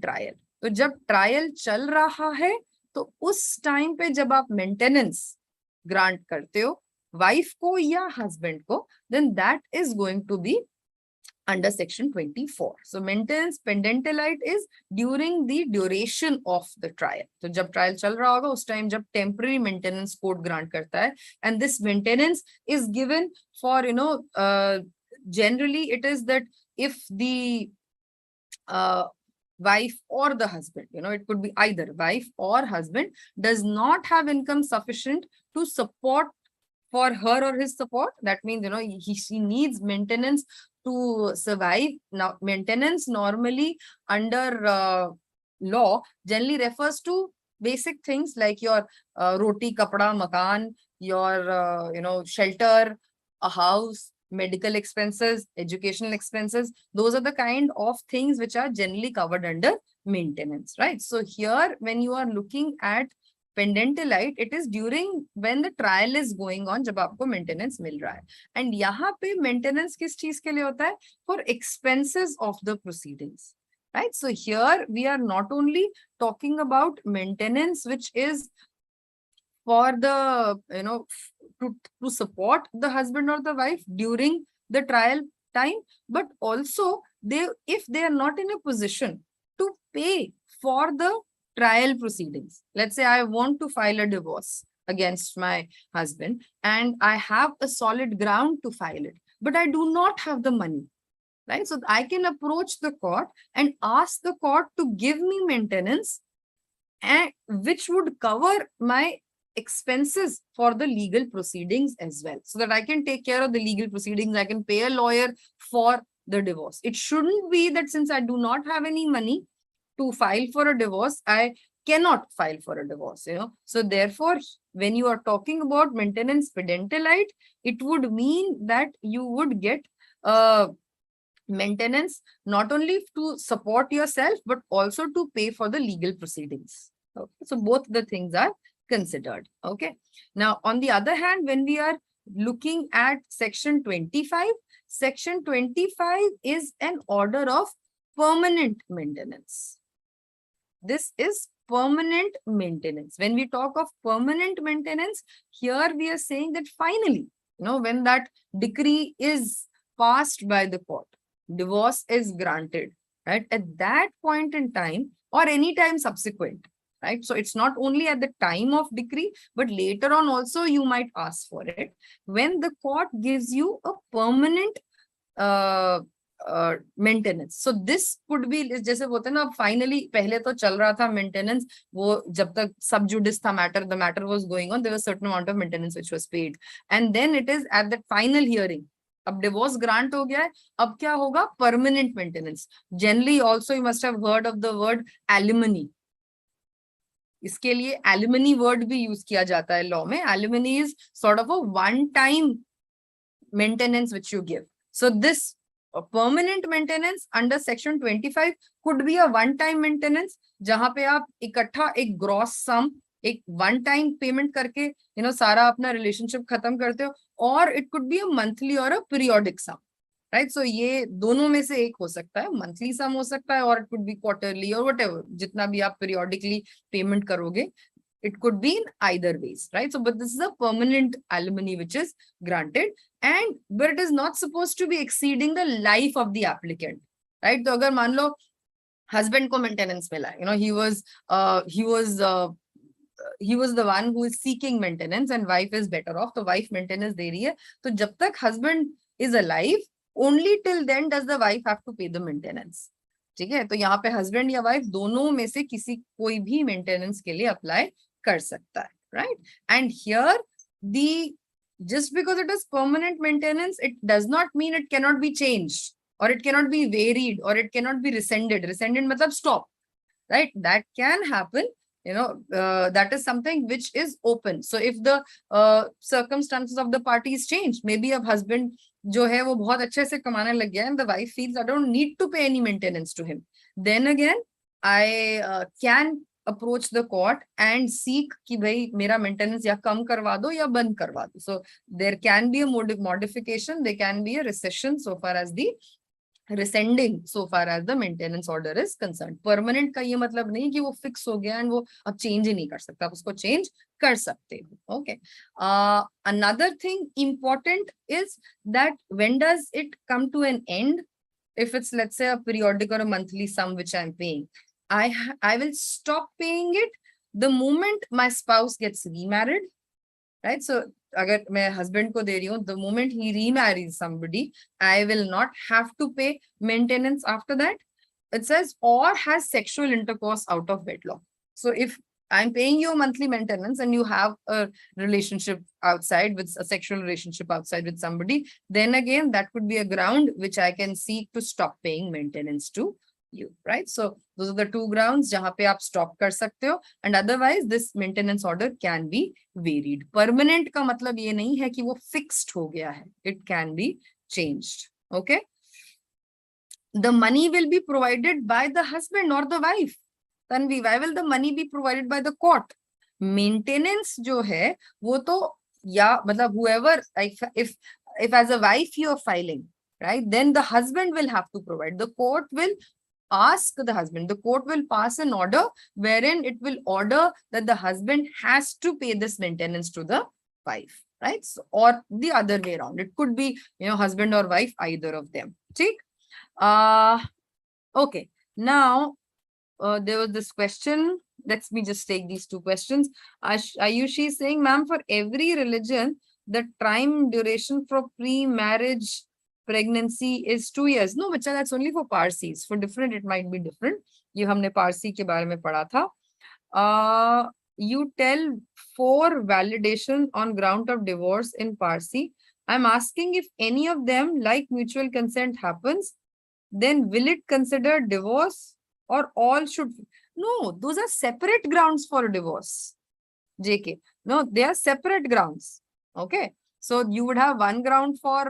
trial. तो जब trial चल रहा है तो उस time पे जब आप मेंटेनेंस ग्रांट करते हो वाइफ को या हस्बैंड को, then that is going to be under section 24. So maintenance pendentolite is during the duration of the trial. तो जब ट्रायल चल रहा होगा उस टाइम जब temporary maintenance कोर्ट ग्रांट करता है, and this maintenance is given for, you know, generally it is that if the wife or the husband, you know, it could be either wife or husband, does not have income sufficient to support for her or his support. That means, you know, she needs maintenance to survive. Now, maintenance normally under law generally refers to basic things like your roti, kapda, makan, your, you know, shelter, a house, medical expenses, educational expenses. Those are the kind of things which are generally covered under maintenance, right? So here, when you are looking at pendentolite, it is during when the trial is going on, जब आपको maintenance मिल रहा है. And यहाँ पे maintenance किस चीज के लिए होता है? For expenses of the proceedings, right? So here we are not only talking about maintenance, which is for the, you know, to support the husband or the wife during the trial time, but also if they are not in a position to pay for the trial proceedings. Let's say I want to file a divorce against my husband and I have a solid ground to file it, but I do not have the money, right? So I can approach the court and ask the court to give me maintenance, and which would cover my expenses for the legal proceedings as well, so that I can take care of the legal proceedings. I can pay a lawyer for the divorce. It shouldn't be that since I do not have any money to file for a divorce, I cannot file for a divorce, you know. So therefore, when you are talking about maintenance pendentolite, it would mean that you would get maintenance not only to support yourself, but also to pay for the legal proceedings. Okay. So both the things are considered. Okay. Now, on the other hand, when we are looking at section 25, section 25 is an order of permanent maintenance. This is permanent maintenance. When we talk of permanent maintenance, here we are saying that finally, you know, when that decree is passed by the court, divorce is granted, right? At that point in time or any time subsequent, right? So it's not only at the time of decree, but later on also you might ask for it. When the court gives you a permanent maintenance, so this could be, जैसे बोलते हैं ना, finally पहले तो चल रहा था maintenance, वो जब तक सब जुडिस था matter, the matter was going on, there was certain amount of maintenance which was paid, and then it is at the final hearing, अब डिवोर्स ग्रांट हो गया है, अब क्या होगा? Permanent maintenance. Generally also you must have heard of the word alimony. इसके लिए alimony word भी यूज किया जाता है लॉ में. Alimony is sort of a one time maintenance which you give. So this permanent maintenance under section 25 could be a one time maintenance, जहां पे आप इकट्ठा एक ग्रॉस सम, एक वन टाइम पेमेंट करके यू नो सारा अपना रिलेशनशिप खत्म करते हो, और it could be a monthly और अ पीरियोडिक सम, राइट? सो ये दोनों में से एक हो सकता है, मंथली सम हो सकता है, और इट कुड बी क्वार्टरली और व्हाटएवर, जितना भी आप पीरियोडिकली पेमेंट करोगे, it could be in either ways, right? So but this is a permanent alimony which is granted, and but it is not supposed to be exceeding the life of the applicant, right? तो अगर मान लो husband को maintenance मिला, you know, he was the one who is seeking maintenance and wife is better off, तो wife maintenance दे रही है, तो जब तक husband is alive, only till then does the wife have to pay the maintenance. ठीक है? तो यहाँ पे husband या wife दोनों में से किसी कोई भी maintenance के लिए apply कर सकता है, right? And here the just because it is permanent maintenance, it does not mean it cannot be changed, or it cannot be varied, or it cannot be rescinded. Rescinded matlab stop, right? That can happen, you know. That is something which is open. So if the circumstances of the parties change, maybe a husband जो है वो बहुत अच्छे से कमाने लग गया, and the wife feels I don't need to pay any maintenance to him, then again I can approach the court and seek कि भाई मेरा maintenance या कम करवा दो या बंद करवा दो. So there can be a modification, there can be a recession so far as the rescinding so far as the maintenance order is concerned. Permanent का ये मतलब नहीं कि वो fix हो गया and वो अब change ही नहीं कर सकता, आप उसको change कर सकते हो. Okay. Another thing important is that when does it come to an end? If it's, let's say, a periodic or a monthly sum which I'm paying, I will stop paying it the moment my spouse gets remarried, right? So अगर मैं husband को दे रही हूँ, the moment he remarries somebody, I will not have to pay maintenance after that. It says, or has sexual intercourse out of wedlock. So if I'm paying you monthly maintenance and you have a relationship outside with a sexual relationship outside with somebody, then again, that could be a ground which I can seek to stop paying maintenance to you, right? So those are the two grounds जहाँ पे आप stop कर सकते हो, and otherwise this maintenance order can be varied. Permanent का मतलब ये नहीं है कि वो fixed हो गया है. It can be changed. Okay. The money will be provided by the husband or the wife. Tanvi, why will the money be provided by the court? Maintenance जो है वो तो या मतलब whoever, if as a wife you are filing, right, then the husband will have to provide. The court will ask the husband. The court will pass an order wherein it will order that the husband has to pay this maintenance to the wife, right? So, or the other way around. It could be, husband or wife, either of them. Okay. Okay. Now, there was this question. Let me just take these two questions. Ayushi is saying, ma'am, for every religion, the time duration for pre-marriage pregnancy is 2 years. No, bacha, that's only for Parsis. For different, it might be different. ये हमने Parsi के बारे में पढ़ा था. You tell 4 validation on ground of divorce in Parsi. I'm asking if any of them, like mutual consent, happens, then will it consider divorce or all should? No, those are separate grounds for divorce. JK. No, they are separate grounds. Okay. So you would have one ground for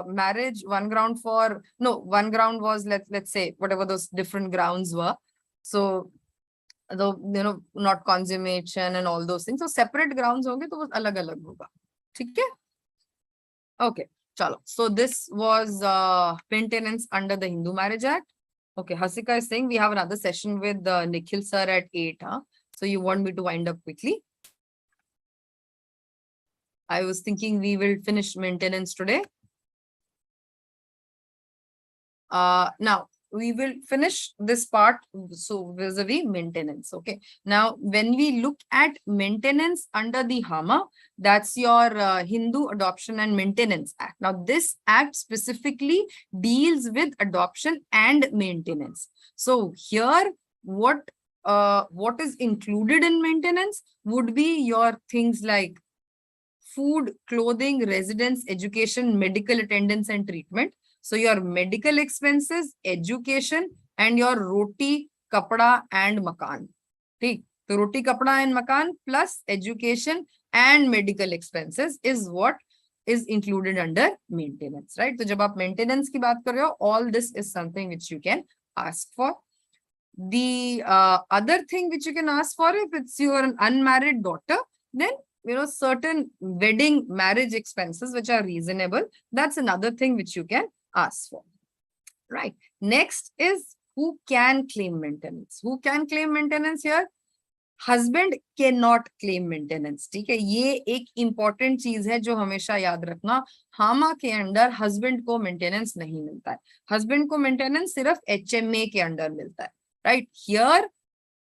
marriage, one ground for, no, one ground was, let's say, whatever those different grounds were. So, not consummation and all those things. So separate grounds honge, to alag-alag hoga. Okay? Okay. Chalo. So this was maintenance under the Hindu Marriage Act. Okay. Hasika is saying we have another session with Nikhil sir at 8. Huh? So you want me to wind up quickly? I was thinking we will finish maintenance today. Now, we will finish this part, so vis-a-vis maintenance. Okay. Now, when we look at maintenance under the HAMA, that's your Hindu Adoption and Maintenance Act. Now, this act specifically deals with adoption and maintenance. So here, what is included in maintenance would be your things like food, clothing, residence, education, medical attendance, and treatment. So your medical expenses, education, and your roti, kapda, and makan. Okay. So roti, kapda, and makan plus education and medical expenses is what is included under maintenance, right? So jab aap maintenance ki baat kar rahe ho, all this is something which you can ask for. The other thing which you can ask for, if it's your unmarried daughter, then certain wedding marriage expenses which are reasonable, that's another thing which you can ask for. Right. Next is who can claim maintenance. Who can claim maintenance here? Husband cannot claim maintenance. ठीक है, ये एक important चीज है जो हमेशा याद रखना. हामा के अंडर husband को maintenance नहीं मिलता है. Husband को maintenance सिर्फ HMA के अंडर मिलता है. Right. Here,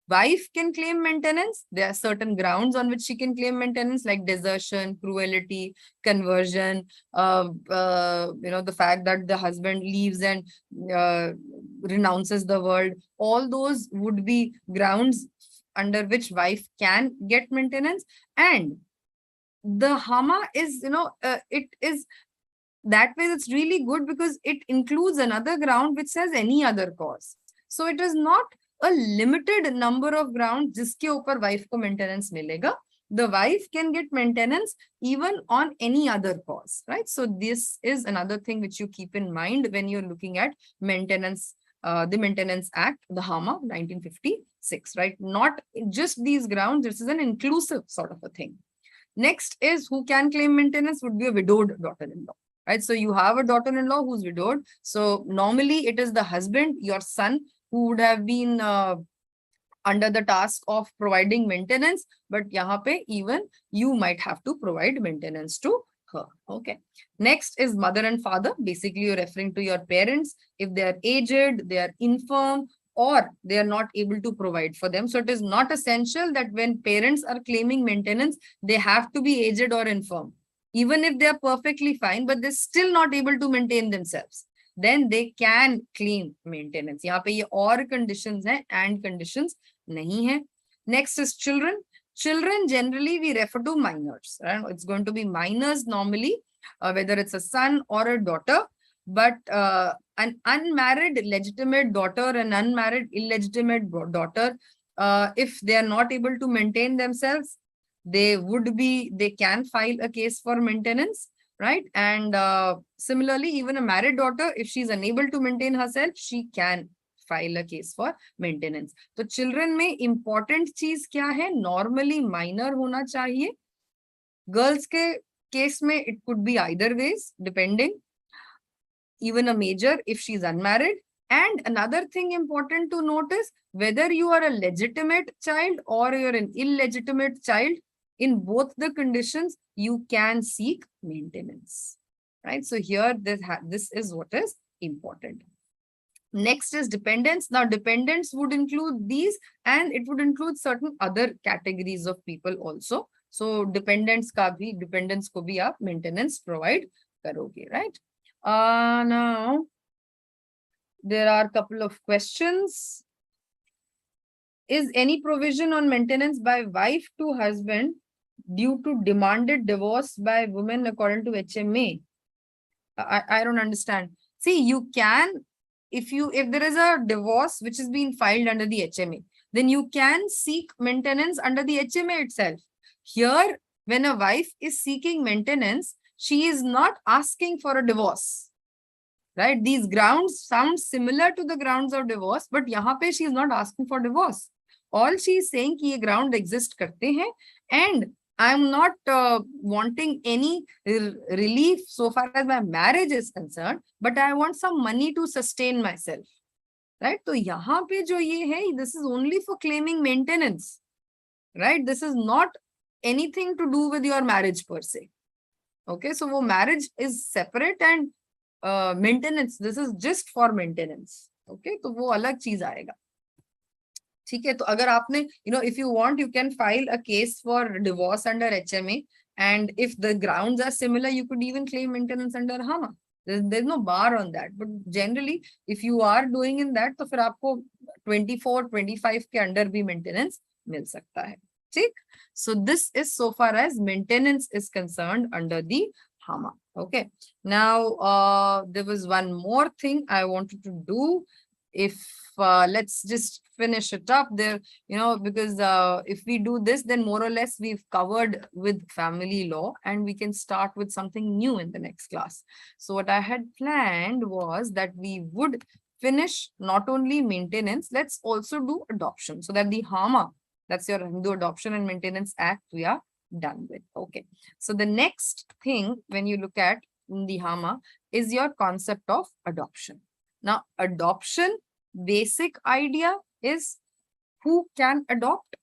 wife can claim maintenance. There are certain grounds on which she can claim maintenance, like desertion, cruelty, conversion, the fact that the husband leaves and renounces the world. All those would be grounds under which wife can get maintenance. And the Hama is, it is that way it's really good because it includes another ground which says any other cause. So it is not a limited number of grounds जिसके ऊपर wife को maintenance मिलेगा. The wife can get maintenance even on any other cause, right? So this is another thing which you keep in mind when you're looking at maintenance the Maintenance Act, the HAMA 1956, right? Not just these grounds, this is an inclusive sort of a thing. Next is who can claim maintenance would be a widowed daughter-in-law, right? So you have a daughter-in-law who's widowed. So normally it is the husband, your son, who would have been under the task of providing maintenance, but yahan pe even you might have to provide maintenance to her. Okay. Next is mother and father. Basically, you're referring to your parents. If they are aged, they are infirm, or they are not able to provide for them. So it is not essential that when parents are claiming maintenance, they have to be aged or infirm. Even if they are perfectly fine, but they're still not able to maintain themselves, then they can claim maintenance. यहाँ पे ये और conditions हैं and conditions नहीं है. Next is children. Children generally we refer to minors, right? It's going to be minors normally, whether it's a son or a daughter. But an unmarried legitimate daughter and unmarried illegitimate daughter, if they are not able to maintain themselves, they can file a case for maintenance, right? And similarly, even a married daughter, if she's unable to maintain herself, she can file a case for maintenance. So children में important चीज क्या है? Normally minor होना चाहिए. Girls के case में it could be either ways, depending. Even a major if she's unmarried. And another thing important to notice, whether you are a legitimate child or you're an illegitimate child, in both the conditions, you can seek maintenance, right? So here, this is what is important. Next is dependents. Now, dependents would include these, and it would include certain other categories of people also. So dependents ko bhi aap maintenance provide karoge, right? Now, there are a couple of questions. Is any provision on maintenance by wife to husband due to demanded divorce by women according to HMA? I don't understand. See, you can, if there is a divorce which is being filed under the HMA, then you can seek maintenance under the HMA itself. Here, when a wife is seeking maintenance, she is not asking for a divorce, right? These grounds sound similar to the grounds of divorce, but yahan pe she is not asking for divorce. All she is saying ki ye ground exist karte hain, and I'm not wanting any relief so far as my marriage is concerned, but I want some money to sustain myself, right? So yahan pe jo ye hai, this is only for claiming maintenance, right? This is not anything to do with your marriage per se. Okay, so wo marriage is separate and maintenance, this is just for maintenance. Okay, तो वो अलग चीज आएगा. ठीक है, तो अगर आपने, if you want, you can file a case for divorce under HMA, and if the grounds are similar, you could even claim maintenance under HAMA. There's no bar on that, but generally, if you are doing in that, तो फिर आपको 24-25 के under भी maintenance मिल सकता है. ठीक? So this is so far as maintenance is concerned under the HAMA. Okay. Now, there was one more thing I wanted to do. If let's just finish it up there, because if we do this, then more or less we've covered with family law, and we can start with something new in the next class. So what I had planned was that we would finish not only maintenance, let's also do adoption, so that the HAMA, that's your Hindu Adoption and Maintenance Act, we are done with. Okay. So the next thing when you look at the HAMA is your concept of adoption. Now, adoption, basic idea is who can adopt,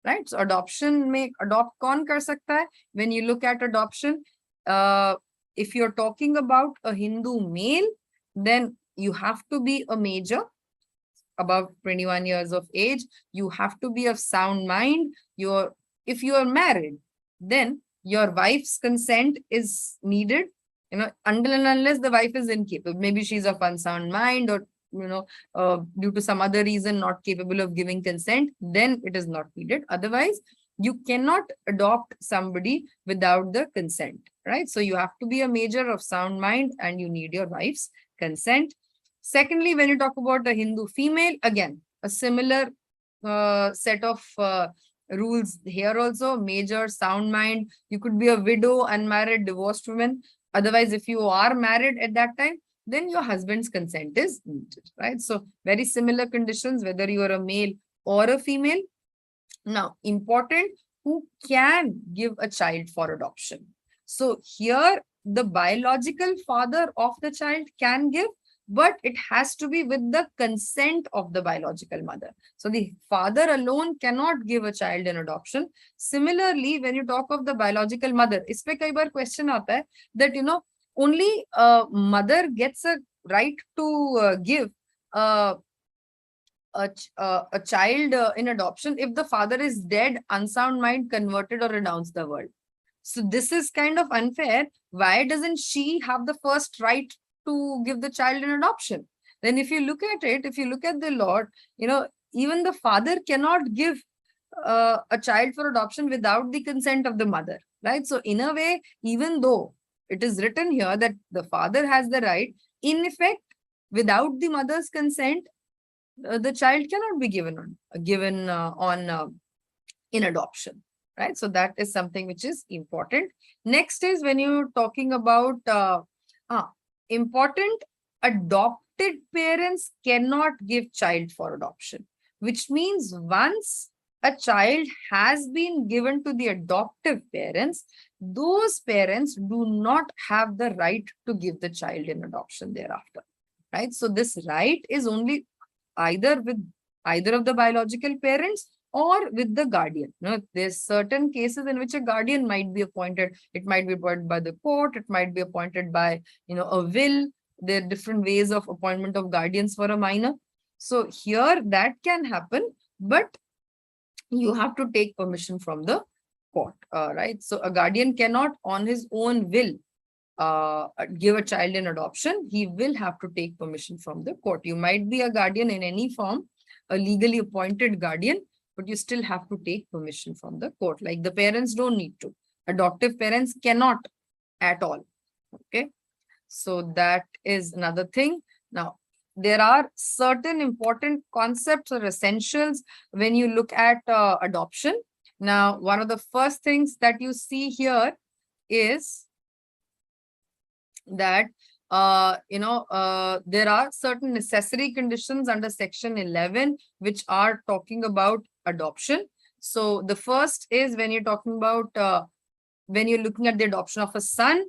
right? So adoption mein adopt kaun kar sakta hai? When you look at adoption, if you're talking about a Hindu male, then you have to be a major, above 21 years of age. You have to be of sound mind. If you are married, then your wife's consent is needed, until and unless the wife is incapable. Maybe she's of unsound mind, or due to some other reason not capable of giving consent, then it is not needed. Otherwise, you cannot adopt somebody without the consent, right? So you have to be a major of sound mind, and you need your wife's consent. Secondly, when you talk about a Hindu female, again, a similar set of rules here also, major, sound mind. You could be a widow, unmarried, divorced woman. Otherwise, if you are married at that time, then your husband's consent is needed, right? So very similar conditions, whether you are a male or a female. Now, important, who can give a child for adoption. So here, the biological father of the child can give, but it has to be with the consent of the biological mother. So the father alone cannot give a child in adoption. Similarly, when you talk of the biological mother, इसपे कई बार question आता है that, you know, only mother gets a right to give a child in adoption if the father is dead, unsound mind, converted, or renounced the world. So this is kind of unfair. Why doesn't she have the first right to give the child in adoption? Then if you look at it, if you look at the law, you know, even the father cannot give a child for adoption without the consent of the mother, right? So in a way, even though it is written here that the father has the right, in effect, without the mother's consent, the child cannot be given in adoption, right? So that is something which is important. Next is when you're talking about important, adopted parents cannot give child for adoption, which means once a child has been given to the adoptive parents, those parents do not have the right to give the child in adoption thereafter, right? So this right is only either with either of the biological parents or with the guardian. You know, there's certain cases in which a guardian might be appointed. It might be appointed by the court. It might be appointed by, you know, a will. There are different ways of appointment of guardians for a minor. So here that can happen, but you have to take permission from the court, right? So a guardian cannot on his own will give a child in adoption. He will have to take permission from the court. You might be a guardian in any form, a legally appointed guardian, but you still have to take permission from the court. Like the parents don't need to. Adoptive parents cannot at all. Okay. So that is another thing. Now, there are certain important concepts or essentials when you look at adoption. Now, one of the first things that you see here is that there are certain necessary conditions under section 11 which are talking about adoption. So the first is when you're talking about when you're looking at the adoption of a son,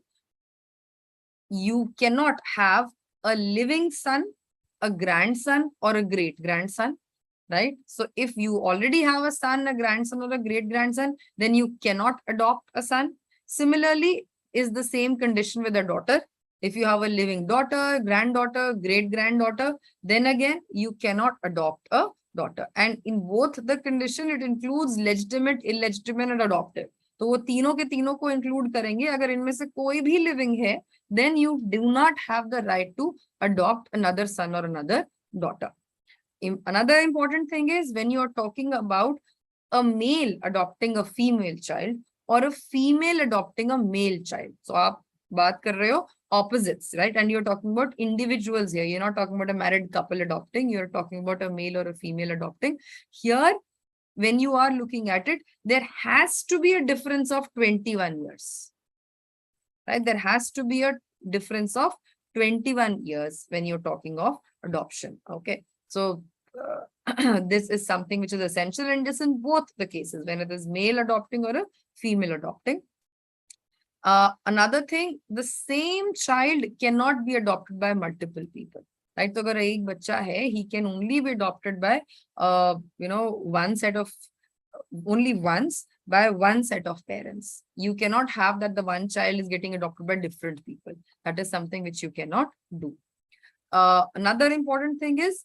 you cannot have a living son, a grandson, or a great grandson, right? So if you already have a son, a grandson, or a great grandson, then you cannot adopt a son. Similarly, is the same condition with a daughter. If you have a living daughter, granddaughter, great granddaughter, then again, you cannot adopt a daughter. And in both the condition, it includes legitimate, illegitimate, and adoptive. तो वो तीनों के तीनों को include करेंगे. अगर इनमें से कोई भी living है, then you do not have the right to adopt another son or another daughter. Another important thing is when you are talking about a male adopting a female child or a female adopting a male child. So आप बात कर रहे हो opposites, right? And you're talking about individuals here. You're not talking about a married couple adopting. You're talking about a male or a female adopting. Here, when you are looking at it, there has to be a difference of 21 years, right? There has to be a difference of 21 years when you're talking of adoption, okay? So this is something which is essential, and this in both the cases, when it is male adopting or a female adopting. Another thing, the same child cannot be adopted by multiple people, right? So, अगर एक बच्चा है, he can only be adopted by, one set of, only once by one set of parents. You cannot have that the one child is getting adopted by different people. That is something which you cannot do. Another important thing is,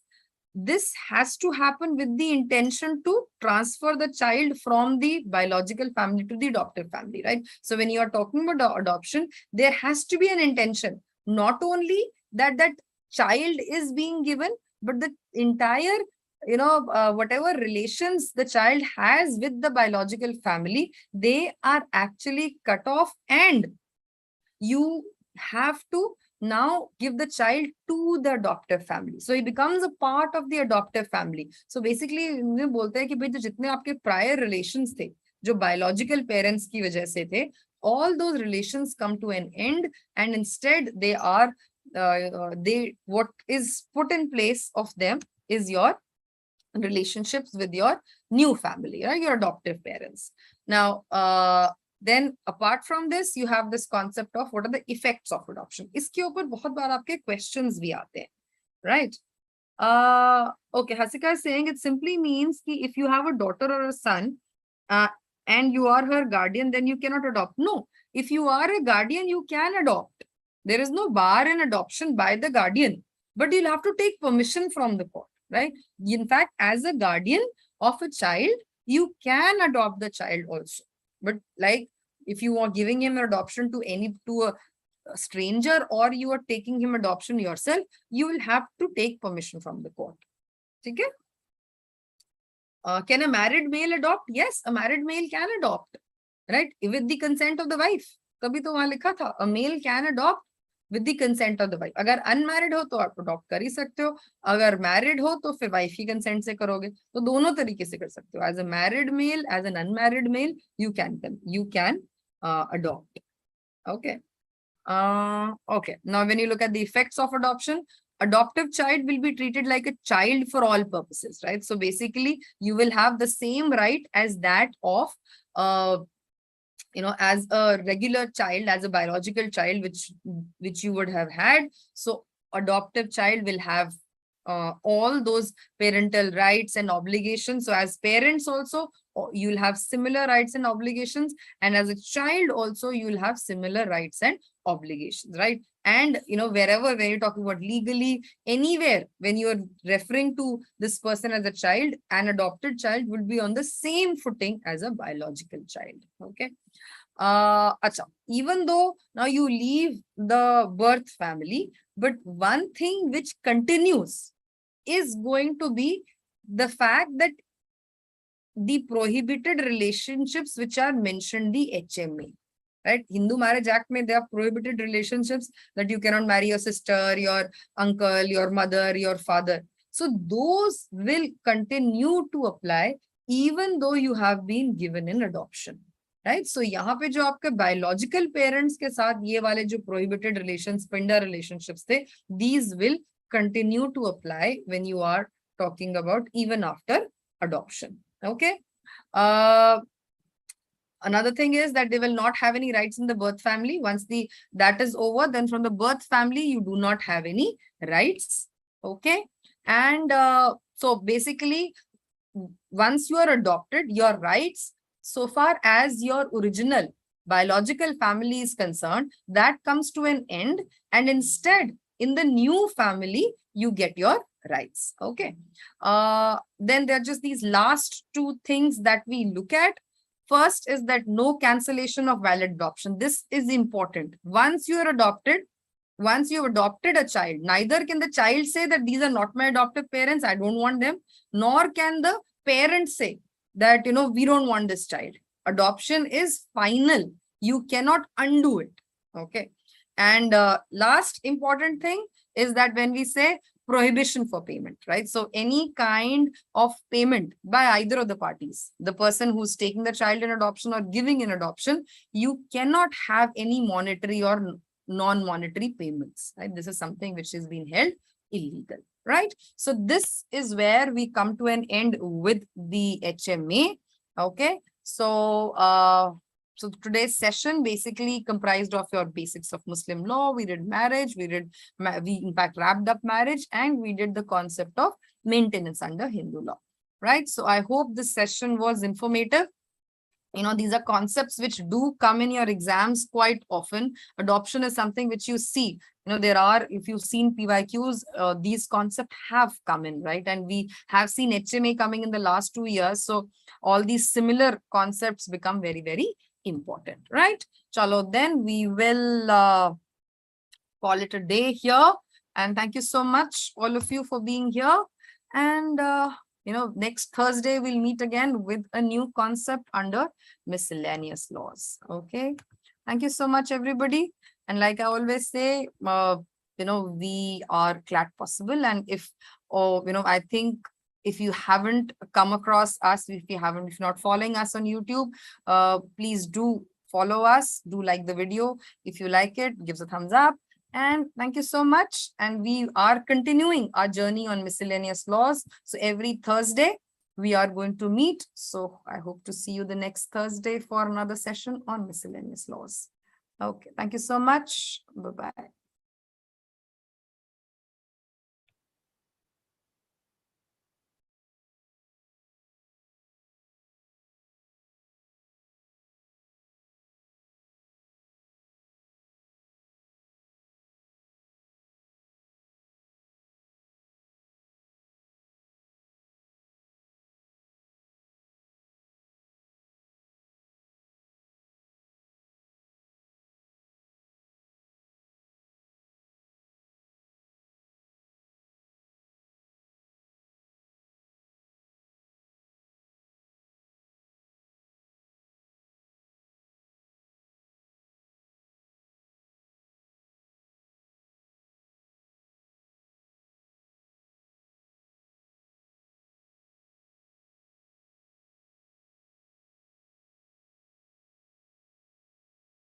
this has to happen with the intention to transfer the child from the biological family to the adoptive family, right? So when you are talking about adoption, there has to be an intention, not only that that child is being given, but the entire, whatever relations the child has with the biological family, they are actually cut off, and you have to now give the child to the adoptive family. So he becomes a part of the adoptive family. So basically, बोलते हैं कि भाई जितने आपके prior relations थे, जो biological parents की वजह से थे, all those relations come to an end, and instead they are what is put in place of them is your relationships with your new family, right? Your adoptive parents. Now, then apart from this, you have this concept of what are the effects of adoption. इसके ऊपर बहुत बार आपके questions भी आते हैं, right? Okay, Hasika is saying it simply means कि if you have a daughter or a son, and you are her guardian, then you cannot adopt. No, if you are a guardian, you can adopt. There is no bar in adoption by the guardian, but you'll have to take permission from the court, right? In fact, as a guardian of a child, you can adopt the child also. But like if you are giving him adoption to a stranger, or you are taking him adoption yourself, you will have to take permission from the court. Okay? Can a married male adopt? Yes, a married male can adopt, right? With the consent of the wife. तभी तो वहां लिखा था, a male can adopt with the consent of the wife. अगर unmarried हो तो आप adopt कर ही सकते हो, अगर married हो तो फिर wife की consent से करोगे, तो दोनों तरीके से कर सकते हो. As a married male, as an unmarried male, you can adopt. Okay. Okay. Now, when you look at the effects of adoption, adoptive child will be treated like a child for all purposes, right? So basically, you will have the same right as that of, as a regular child, as a biological child, which you would have had. So adoptive child will have all those parental rights and obligations. So as parents also, you'll have similar rights and obligations. And as a child also, you'll have similar rights and obligations, right? And, wherever, when you're talking about legally, anywhere, when you're referring to this person as a child, an adopted child will be on the same footing as a biological child. Okay. Even though now you leave the birth family, but one thing which continues is going to be the fact that the prohibited relationships which are mentioned the HMA, right? Hindu Marriage Act mein there are prohibited relationships, that you cannot marry your sister, your uncle, your mother, your father. So those will continue to apply even though you have been given in adoption, right? So यहाँ पे जो आपके biological parents के साथ ये वाले जो prohibited relations, Pinder relationships थे, these will continue to apply when you are talking about even after adoption. Okay. Another thing is that they will not have any rights in the birth family. Once that is over, then from the birth family, you do not have any rights. Okay. And so basically, once you are adopted, your rights, so far as your original biological family is concerned, that comes to an end. And instead, in the new family, you get your rights. Okay. Then there are just these last two things that we look at. First is that no cancellation of valid adoption. This is important. Once you are adopted, once you have adopted a child, neither can the child say that these are not my adoptive parents, I don't want them, nor can the parents say that, we don't want this child. Adoption is final. You cannot undo it. Okay. And last important thing is that when we say prohibition for payment, right? So any kind of payment by either of the parties, the person who's taking the child in adoption or giving in adoption, you cannot have any monetary or non-monetary payments, right? This is something which is being held illegal, right? So this is where we come to an end with the HMA. Okay. So today's session basically comprised of your basics of Muslim law. We did marriage, we in fact wrapped up marriage, and we did the concept of maintenance under Hindu law, right? So I hope this session was informative. These are concepts which do come in your exams quite often. Adoption is something which you see. If you've seen PYQs, these concepts have come in, right? And we have seen HMA coming in the last 2 years. So all these similar concepts become very, very important, right? Chalo, then we will call it a day here. And thank you so much, all of you, for being here. And next Thursday we'll meet again with a new concept under miscellaneous laws. Okay. Thank you so much, everybody. And like I always say, we are Clat Possible. And if I think if you haven't come across us, if you're not following us on YouTube, please do follow us, do like the video. If you like it, give us a thumbs up. And thank you so much. And we are continuing our journey on miscellaneous laws. So every Thursday, we are going to meet. So I hope to see you the next Thursday for another session on miscellaneous laws. Okay, thank you so much. Bye-bye.